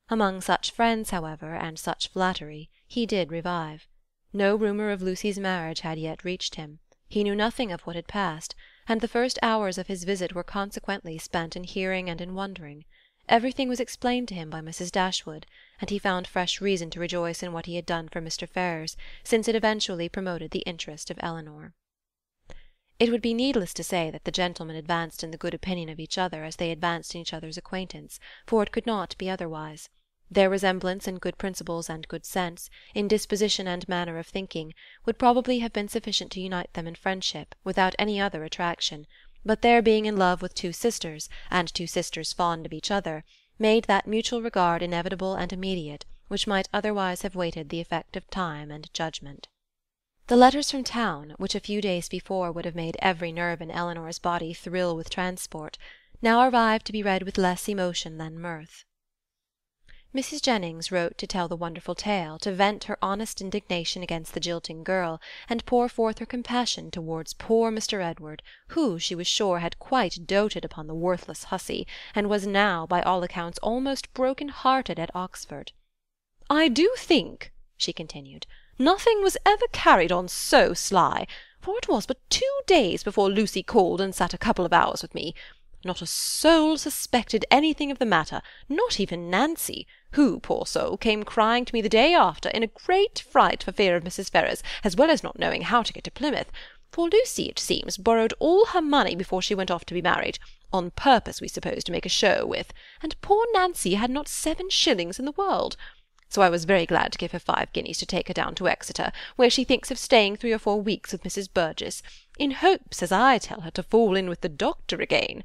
Among such friends, however, and such flattery, he did revive. No rumour of Lucy's marriage had yet reached him. He knew nothing of what had passed, and the first hours of his visit were consequently spent in hearing and in wondering. Everything was explained to him by Mrs. Dashwood, and he found fresh reason to rejoice in what he had done for Mr. Ferrars, since it eventually promoted the interest of Eleanor. It would be needless to say that the gentlemen advanced in the good opinion of each other as they advanced in each other's acquaintance, for it could not be otherwise. Their resemblance in good principles and good sense, in disposition and manner of thinking, would probably have been sufficient to unite them in friendship, without any other attraction, but their being in love with 2 sisters, and 2 sisters fond of each other, made that mutual regard inevitable and immediate, which might otherwise have waited the effect of time and judgment. The letters from town, which a few days before would have made every nerve in Eleanor's body thrill with transport, now arrived to be read with less emotion than mirth. Mrs. Jennings wrote to tell the wonderful tale, to vent her honest indignation against the jilting girl, and pour forth her compassion towards poor Mr. Edward, who, she was sure, had quite doted upon the worthless hussy, and was now, by all accounts, almost broken-hearted at Oxford. "I do think," she continued, "nothing was ever carried on so sly, for it was but 2 days before Lucy called and sat a couple of hours with me. Not a soul suspected anything of the matter, not even Nancy, who, poor soul, came crying to me the day after, in a great fright for fear of Mrs. Ferrars, as well as not knowing how to get to Plymouth, for Lucy, it seems, borrowed all her money before she went off to be married, on purpose, we suppose, to make a show with, and poor Nancy had not 7 shillings in the world. So I was very glad to give her 5 guineas to take her down to Exeter, where she thinks of staying 3 or 4 weeks with Mrs. Burgess, in hopes, as I tell her, to fall in with the doctor again.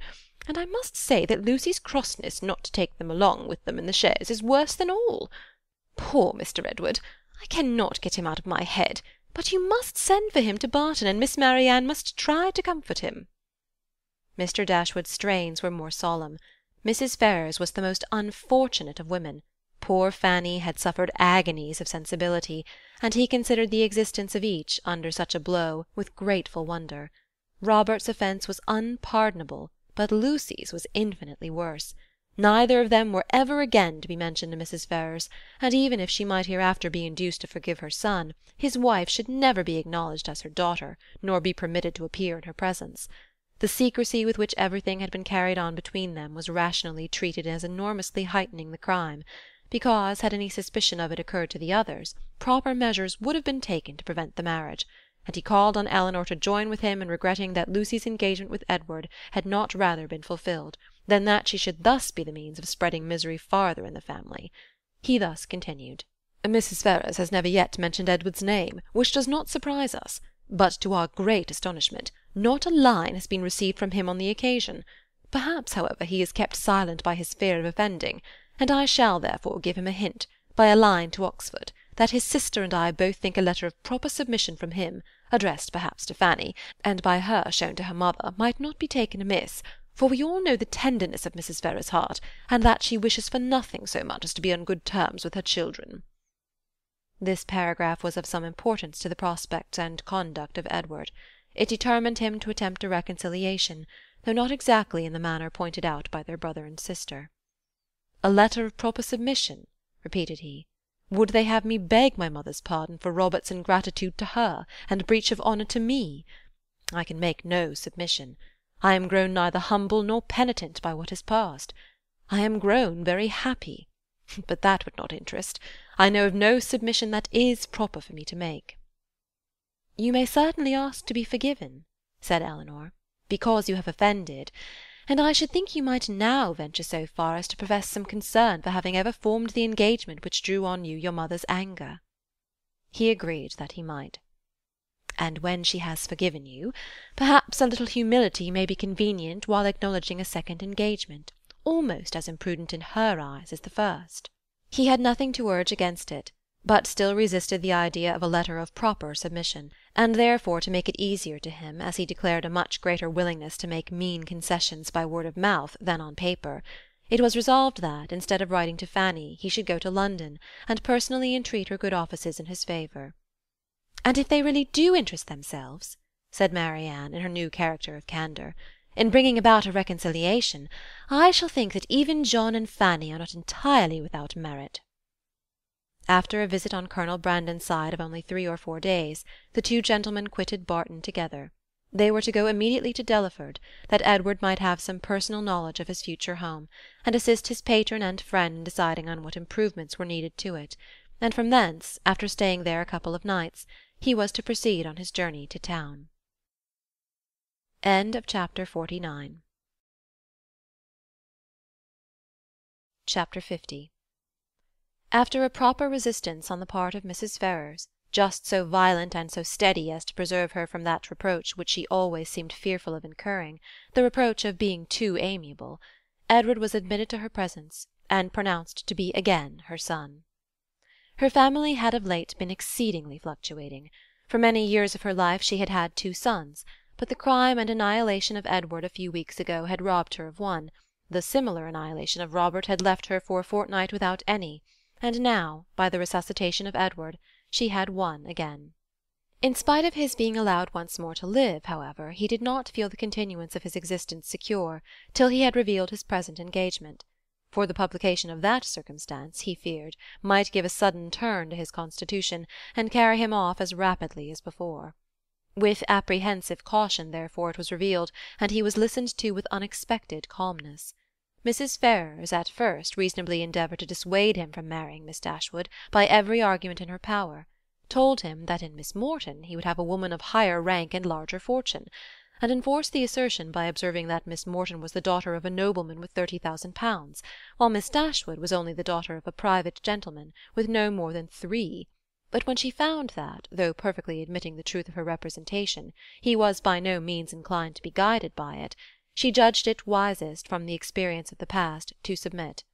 And I must say that Lucy's crossness not to take them along with them in the chaise is worse than all. Poor Mr. Edward! I cannot get him out of my head, but you must send for him to Barton, and Miss Marianne must try to comfort him." Mr. Dashwood's strains were more solemn. Mrs. Ferrars was the most unfortunate of women. Poor Fanny had suffered agonies of sensibility, and he considered the existence of each, under such a blow, with grateful wonder. Robert's offence was unpardonable, but Lucy's was infinitely worse. Neither of them were ever again to be mentioned to Mrs. Ferrars, and even if she might hereafter be induced to forgive her son, his wife should never be acknowledged as her daughter, nor be permitted to appear in her presence. The secrecy with which everything had been carried on between them was rationally treated as enormously heightening the crime, because, had any suspicion of it occurred to the others, proper measures would have been taken to prevent the marriage, and he called on Eleanor to join with him in regretting that Lucy's engagement with Edward had not rather been fulfilled, than that she should thus be the means of spreading misery farther in the family. He thus continued: "Mrs. Ferrars has never yet mentioned Edward's name, which does not surprise us, but to our great astonishment not a line has been received from him on the occasion. Perhaps, however, he is kept silent by his fear of offending, and I shall therefore give him a hint, by a line to Oxford, that his sister and I both think a letter of proper submission from him, addressed perhaps to Fanny, and by her shown to her mother, might not be taken amiss, for we all know the tenderness of Mrs. Ferrars's heart, and that she wishes for nothing so much as to be on good terms with her children." This paragraph was of some importance to the prospects and conduct of Edward. It determined him to attempt a reconciliation, though not exactly in the manner pointed out by their brother and sister. "A letter of proper submission," repeated he. "Would they have me beg my mother's pardon for Robert's ingratitude to her, and breach of honour to me? I can make no submission. I am grown neither humble nor penitent by what has passed. I am grown very happy. But that would not interest. I know of no submission that is proper for me to make." "You may certainly ask to be forgiven," said Eleanor, "because you have offended, and I should think you might now venture so far as to profess some concern for having ever formed the engagement which drew on you your mother's anger." He agreed that he might. "And when she has forgiven you, perhaps a little humility may be convenient while acknowledging a second engagement, almost as imprudent in her eyes as the first." He had nothing to urge against it, but still resisted the idea of a letter of proper submission, and therefore, to make it easier to him, as he declared a much greater willingness to make mean concessions by word of mouth than on paper, it was resolved that, instead of writing to Fanny, he should go to London, and personally entreat her good offices in his favour. "And if they really do interest themselves," said Marianne, in her new character of candour, "in bringing about a reconciliation, I shall think that even John and Fanny are not entirely without merit." After a visit on Colonel Brandon's side of only 3 or 4 days, the two gentlemen quitted Barton together. They were to go immediately to Delaford, that Edward might have some personal knowledge of his future home, and assist his patron and friend in deciding on what improvements were needed to it, and from thence, after staying there a couple of nights, he was to proceed on his journey to town. Chapter 50. After a proper resistance on the part of Mrs. Ferrars, just so violent and so steady as to preserve her from that reproach which she always seemed fearful of incurring, the reproach of being too amiable, Edward was admitted to her presence, and pronounced to be again her son. Her family had of late been exceedingly fluctuating. For many years of her life she had had 2 sons, but the crime and annihilation of Edward a few weeks ago had robbed her of one, the similar annihilation of Robert had left her for a fortnight without any, and now, by the resuscitation of Edward, she had one again. In spite of his being allowed once more to live, however, he did not feel the continuance of his existence secure till he had revealed his present engagement, for the publication of that circumstance, he feared, might give a sudden turn to his constitution, and carry him off as rapidly as before. With apprehensive caution, therefore, it was revealed, and he was listened to with unexpected calmness. Mrs. Ferrars at first reasonably endeavoured to dissuade him from marrying Miss Dashwood by every argument in her power, told him that in Miss Morton he would have a woman of higher rank and larger fortune, and enforced the assertion by observing that Miss Morton was the daughter of a nobleman with 30,000 pounds, while Miss Dashwood was only the daughter of a private gentleman with no more than 3. But when she found that, though perfectly admitting the truth of her representation, he was by no means inclined to be guided by it, she judged it wisest, from the experience of the past, to submit,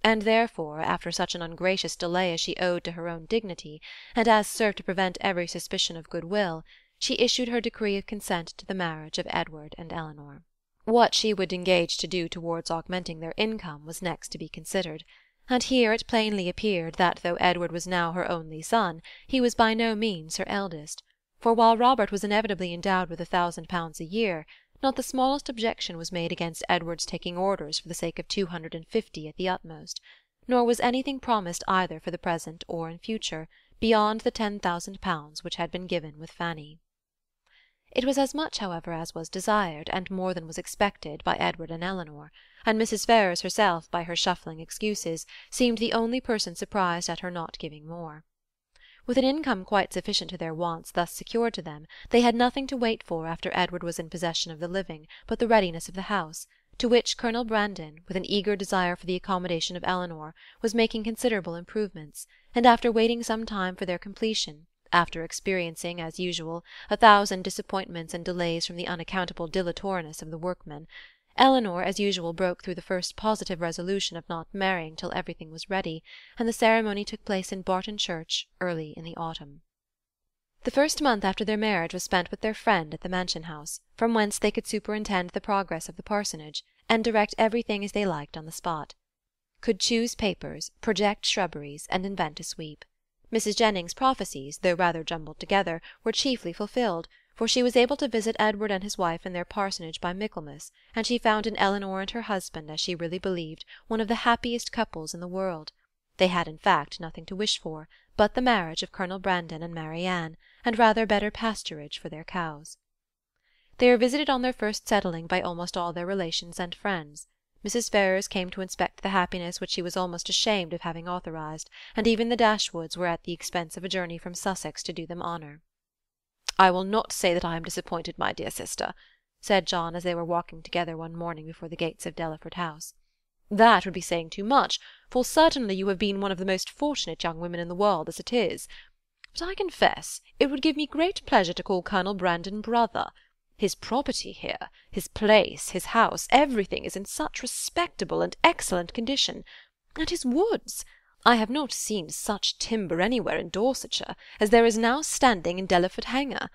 and therefore, after such an ungracious delay as she owed to her own dignity, and as served to prevent every suspicion of good-will, she issued her decree of consent to the marriage of Edward and Eleanor. What she would engage to do towards augmenting their income was next to be considered, and here it plainly appeared that though Edward was now her only son, he was by no means her eldest, for while Robert was inevitably endowed with 1,000 pounds a year, not the smallest objection was made against Edward's taking orders for the sake of 250 at the utmost, nor was anything promised either for the present or in future, beyond the 10,000 pounds which had been given with Fanny. It was as much, however, as was desired, and more than was expected, by Edward and Eleanor, and Mrs. Ferrars herself, by her shuffling excuses, seemed the only person surprised at her not giving more. With an income quite sufficient to their wants thus secured to them, they had nothing to wait for after Edward was in possession of the living but the readiness of the house, to which Colonel Brandon, with an eager desire for the accommodation of Eleanor, was making considerable improvements, and after waiting some time for their completion, after experiencing, as usual, 1,000 disappointments and delays from the unaccountable dilatoriness of the workmen, Eleanor, as usual, broke through the first positive resolution of not marrying till everything was ready, and the ceremony took place in Barton Church early in the autumn. The first month after their marriage was spent with their friend at the mansion house, from whence they could superintend the progress of the parsonage, and direct everything as they liked on the spot. Could choose papers, project shrubberies, and invent a sweep. Mrs. Jennings's prophecies, though rather jumbled together, were chiefly fulfilled, for she was able to visit Edward and his wife in their parsonage by Michaelmas, and she found in Eleanor and her husband, as she really believed, one of the happiest couples in the world. They had in fact nothing to wish for but the marriage of Colonel Brandon and Marianne, and rather better pasturage for their cows. They were visited on their first settling by almost all their relations and friends. Mrs. Ferrars came to inspect the happiness which she was almost ashamed of having authorized, and even the Dashwoods were at the expense of a journey from Sussex to do them honour. "I will not say that I am disappointed, my dear sister," said John, as they were walking together one morning before the gates of Delaford House. "That would be saying too much, for certainly you have been one of the most fortunate young women in the world as it is. But I confess it would give me great pleasure to call Colonel Brandon brother. His property here, his place, his house, everything is in such respectable and excellent condition. And his woods! I have not seen such timber anywhere in Dorsetshire as there is now standing in Delaford Hanger.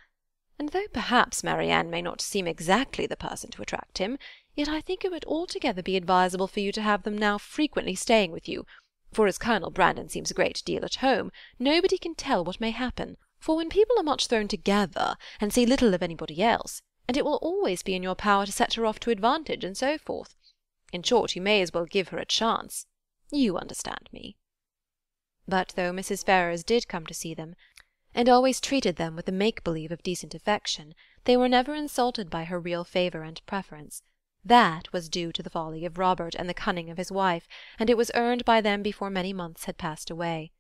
And though perhaps Marianne may not seem exactly the person to attract him, yet I think it would altogether be advisable for you to have them now frequently staying with you, for as Colonel Brandon seems a great deal at home, nobody can tell what may happen, for when people are much thrown together, and see little of anybody else, and it will always be in your power to set her off to advantage, and so forth. In short, you may as well give her a chance. You understand me." But though Mrs. Ferrars did come to see them, and always treated them with a make-believe of decent affection, they were never insulted by her real favour and preference. That was due to the folly of Robert and the cunning of his wife, and it was earned by them before many months had passed away.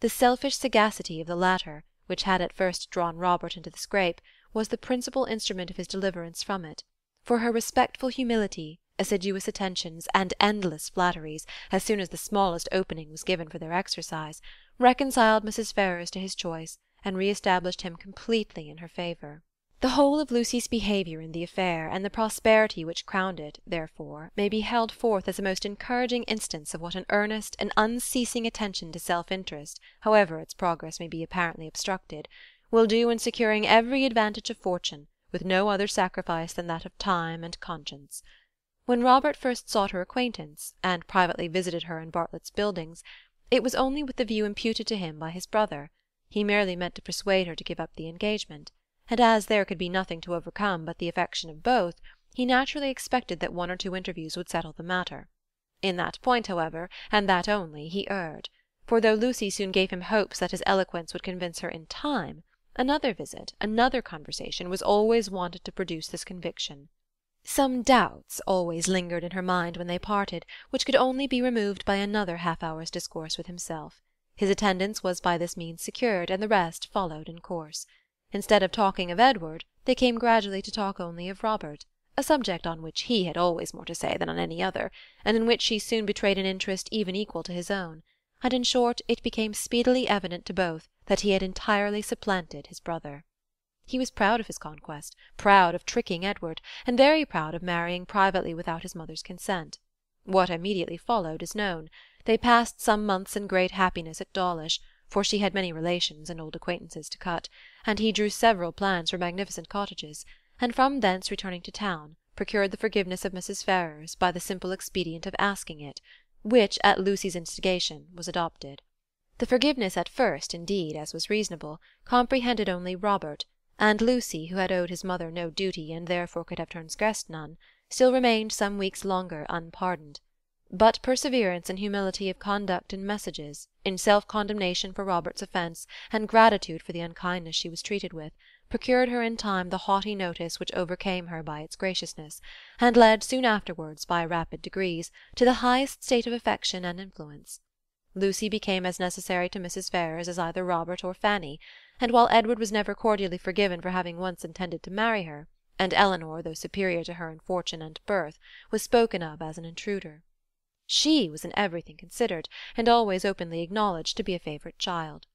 The selfish sagacity of the latter, which had at first drawn Robert into the scrape, was the principal instrument of his deliverance from it, for her respectful humility, assiduous attentions, and endless flatteries, as soon as the smallest opening was given for their exercise, reconciled Mrs. Ferrars to his choice, and re-established him completely in her favour. The whole of Lucy's behaviour in the affair, and the prosperity which crowned it, therefore, may be held forth as a most encouraging instance of what an earnest and unceasing attention to self-interest, however its progress may be apparently obstructed, will do in securing every advantage of fortune, with no other sacrifice than that of time and conscience. When Robert first sought her acquaintance, and privately visited her in Bartlett's Buildings, it was only with the view imputed to him by his brother. He merely meant to persuade her to give up the engagement, and as there could be nothing to overcome but the affection of both, he naturally expected that 1 or 2 interviews would settle the matter. In that point, however, and that only, he erred, for though Lucy soon gave him hopes that his eloquence would convince her in time, another visit, another conversation, was always wanted to produce this conviction. Some doubts always lingered in her mind when they parted, which could only be removed by another half-hour's discourse with himself. His attendance was by this means secured, and the rest followed in course. Instead of talking of Edward, they came gradually to talk only of Robert, a subject on which he had always more to say than on any other, and in which she soon betrayed an interest even equal to his own, and in short it became speedily evident to both that he had entirely supplanted his brother. He was proud of his conquest, proud of tricking Edward, and very proud of marrying privately without his mother's consent. What immediately followed is known. They passed some months in great happiness at Dawlish, for she had many relations and old acquaintances to cut, and he drew several plans for magnificent cottages, and from thence returning to town, procured the forgiveness of Mrs. Ferrars by the simple expedient of asking it, which, at Lucy's instigation, was adopted. The forgiveness at first, indeed, as was reasonable, comprehended only Robert, and Lucy, who had owed his mother no duty and therefore could have transgressed none, still remained some weeks longer unpardoned. But perseverance and humility of conduct in messages, in self-condemnation for Robert's offence, and gratitude for the unkindness she was treated with, procured her in time the haughty notice which overcame her by its graciousness, and led soon afterwards, by rapid degrees, to the highest state of affection and influence. Lucy became as necessary to Mrs. Ferrars as either Robert or Fanny, and while Edward was never cordially forgiven for having once intended to marry her, and Eleanor, though superior to her in fortune and birth, was spoken of as an intruder, she was in everything considered, and always openly acknowledged to be a favourite child.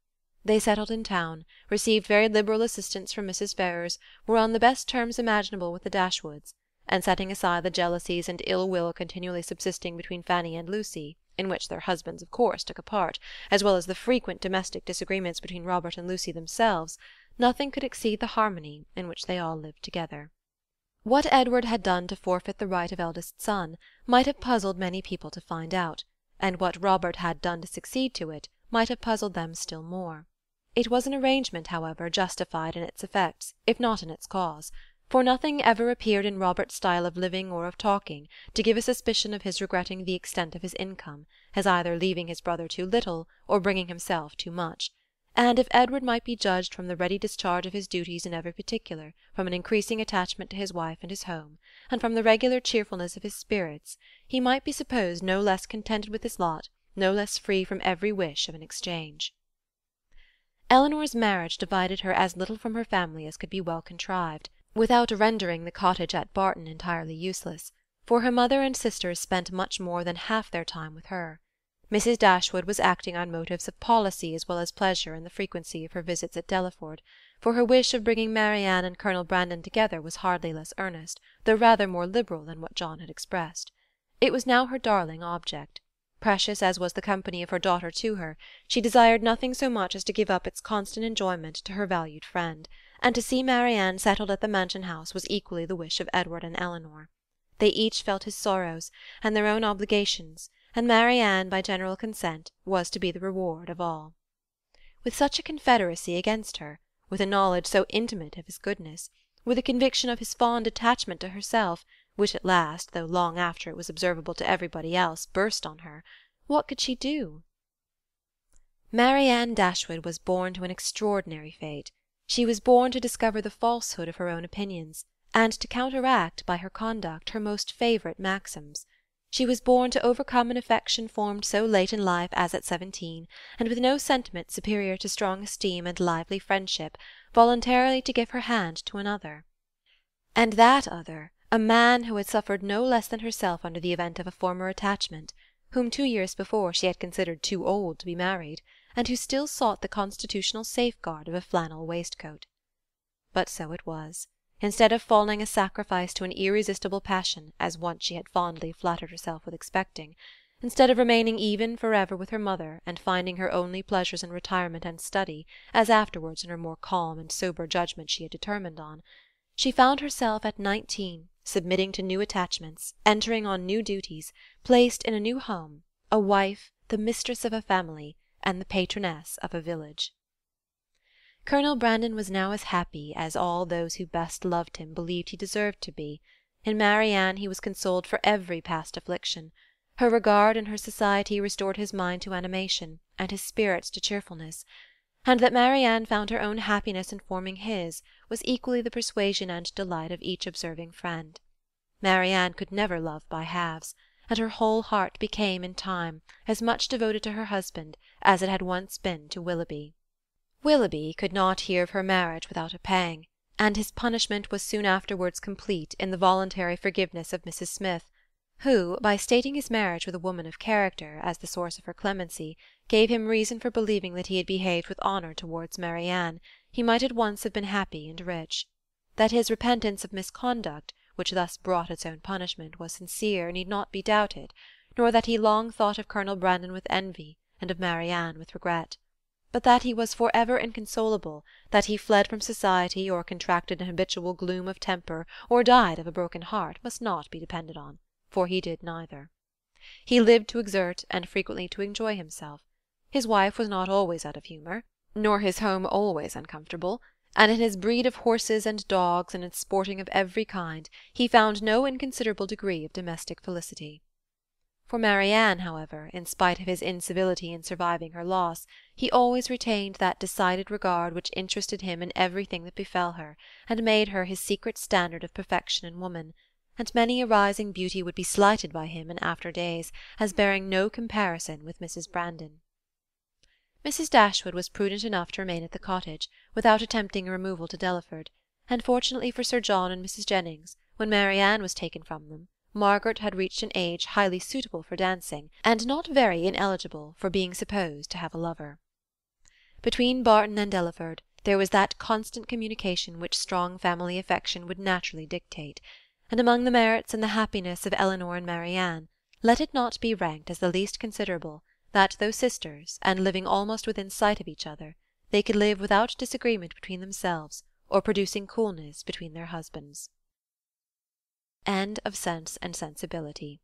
They settled in town, received very liberal assistance from Mrs. Ferrars, were on the best terms imaginable with the Dashwoods, and setting aside the jealousies and ill-will continually subsisting between Fanny and Lucy, in which their husbands of course took a part, as well as the frequent domestic disagreements between Robert and Lucy themselves, nothing could exceed the harmony in which they all lived together. What Edward had done to forfeit the right of eldest son might have puzzled many people to find out, and what Robert had done to succeed to it might have puzzled them still more. It was an arrangement, however, justified in its effects, if not in its cause, for nothing ever appeared in Robert's style of living or of talking to give a suspicion of his regretting the extent of his income, as either leaving his brother too little or bringing himself too much. And if Edward might be judged from the ready discharge of his duties in every particular, from an increasing attachment to his wife and his home, and from the regular cheerfulness of his spirits, he might be supposed no less contented with his lot, no less free from every wish of an exchange. Eleanor's marriage divided her as little from her family as could be well contrived, without rendering the cottage at Barton entirely useless, for her mother and sisters spent much more than half their time with her. Mrs. Dashwood was acting on motives of policy as well as pleasure in the frequency of her visits at Delaford, for her wish of bringing Marianne and Colonel Brandon together was hardly less earnest, though rather more liberal than what John had expressed. It was now her darling object. Precious as was the company of her daughter to her, she desired nothing so much as to give up its constant enjoyment to her valued friend, and to see Marianne settled at the mansion-house was equally the wish of Edward and Eleanor. They each felt his sorrows, and their own obligations, and Marianne, by general consent, was to be the reward of all. With such a confederacy against her, with a knowledge so intimate of his goodness, with a conviction of his fond attachment to herself, which at last, though long after it was observable to everybody else, burst on her, what could she do? Marianne Dashwood was born to an extraordinary fate. She was born to discover the falsehood of her own opinions, and to counteract by her conduct her most favourite maxims. She was born to overcome an affection formed so late in life as at 17, and with no sentiment superior to strong esteem and lively friendship, voluntarily to give her hand to another. And that other, a man who had suffered no less than herself under the event of a former attachment, whom 2 years before she had considered too old to be married, and who still sought the constitutional safeguard of a flannel waistcoat. But so it was. Instead of falling a sacrifice to an irresistible passion, as once she had fondly flattered herself with expecting, instead of remaining even for ever with her mother, and finding her only pleasures in retirement and study, as afterwards in her more calm and sober judgment she had determined on, she found herself at 19, submitting to new attachments, entering on new duties, placed in a new home, a wife, the mistress of a family, and the patroness of a village. Colonel Brandon was now as happy as all those who best loved him believed he deserved to be. In Marianne he was consoled for every past affliction. Her regard and her society restored his mind to animation, and his spirits to cheerfulness, and that Marianne found her own happiness in forming his was equally the persuasion and delight of each observing friend. Marianne could never love by halves, and her whole heart became in time as much devoted to her husband as it had once been to Willoughby. Willoughby could not hear of her marriage without a pang, and his punishment was soon afterwards complete in the voluntary forgiveness of Mrs. Smith, who, by stating his marriage with a woman of character as the source of her clemency, gave him reason for believing that he had behaved with honour towards Marianne, he might at once have been happy and rich. That his repentance of misconduct, which thus brought its own punishment, was sincere, need not be doubted, nor that he long thought of Colonel Brandon with envy, and of Marianne with regret. But that he was for ever inconsolable, that he fled from society, or contracted an habitual gloom of temper, or died of a broken heart, must not be depended on, for he did neither. He lived to exert, and frequently to enjoy himself. His wife was not always out of humour, nor his home always uncomfortable, and in his breed of horses and dogs, and in sporting of every kind, he found no inconsiderable degree of domestic felicity. For Marianne, however, in spite of his incivility in surviving her loss, he always retained that decided regard which interested him in everything that befell her, and made her his secret standard of perfection in woman, and many a rising beauty would be slighted by him in after days as bearing no comparison with Mrs. Brandon. Mrs. Dashwood was prudent enough to remain at the cottage, without attempting a removal to Delaford, and fortunately for Sir John and Mrs. Jennings, when Marianne was taken from them, Margaret had reached an age highly suitable for dancing, and not very ineligible for being supposed to have a lover. Between Barton and Delaford there was that constant communication which strong family affection would naturally dictate, and among the merits and the happiness of Elinor and Marianne, let it not be ranked as the least considerable that, though sisters, and living almost within sight of each other, they could live without disagreement between themselves, or producing coolness between their husbands. End of Sense and Sensibility.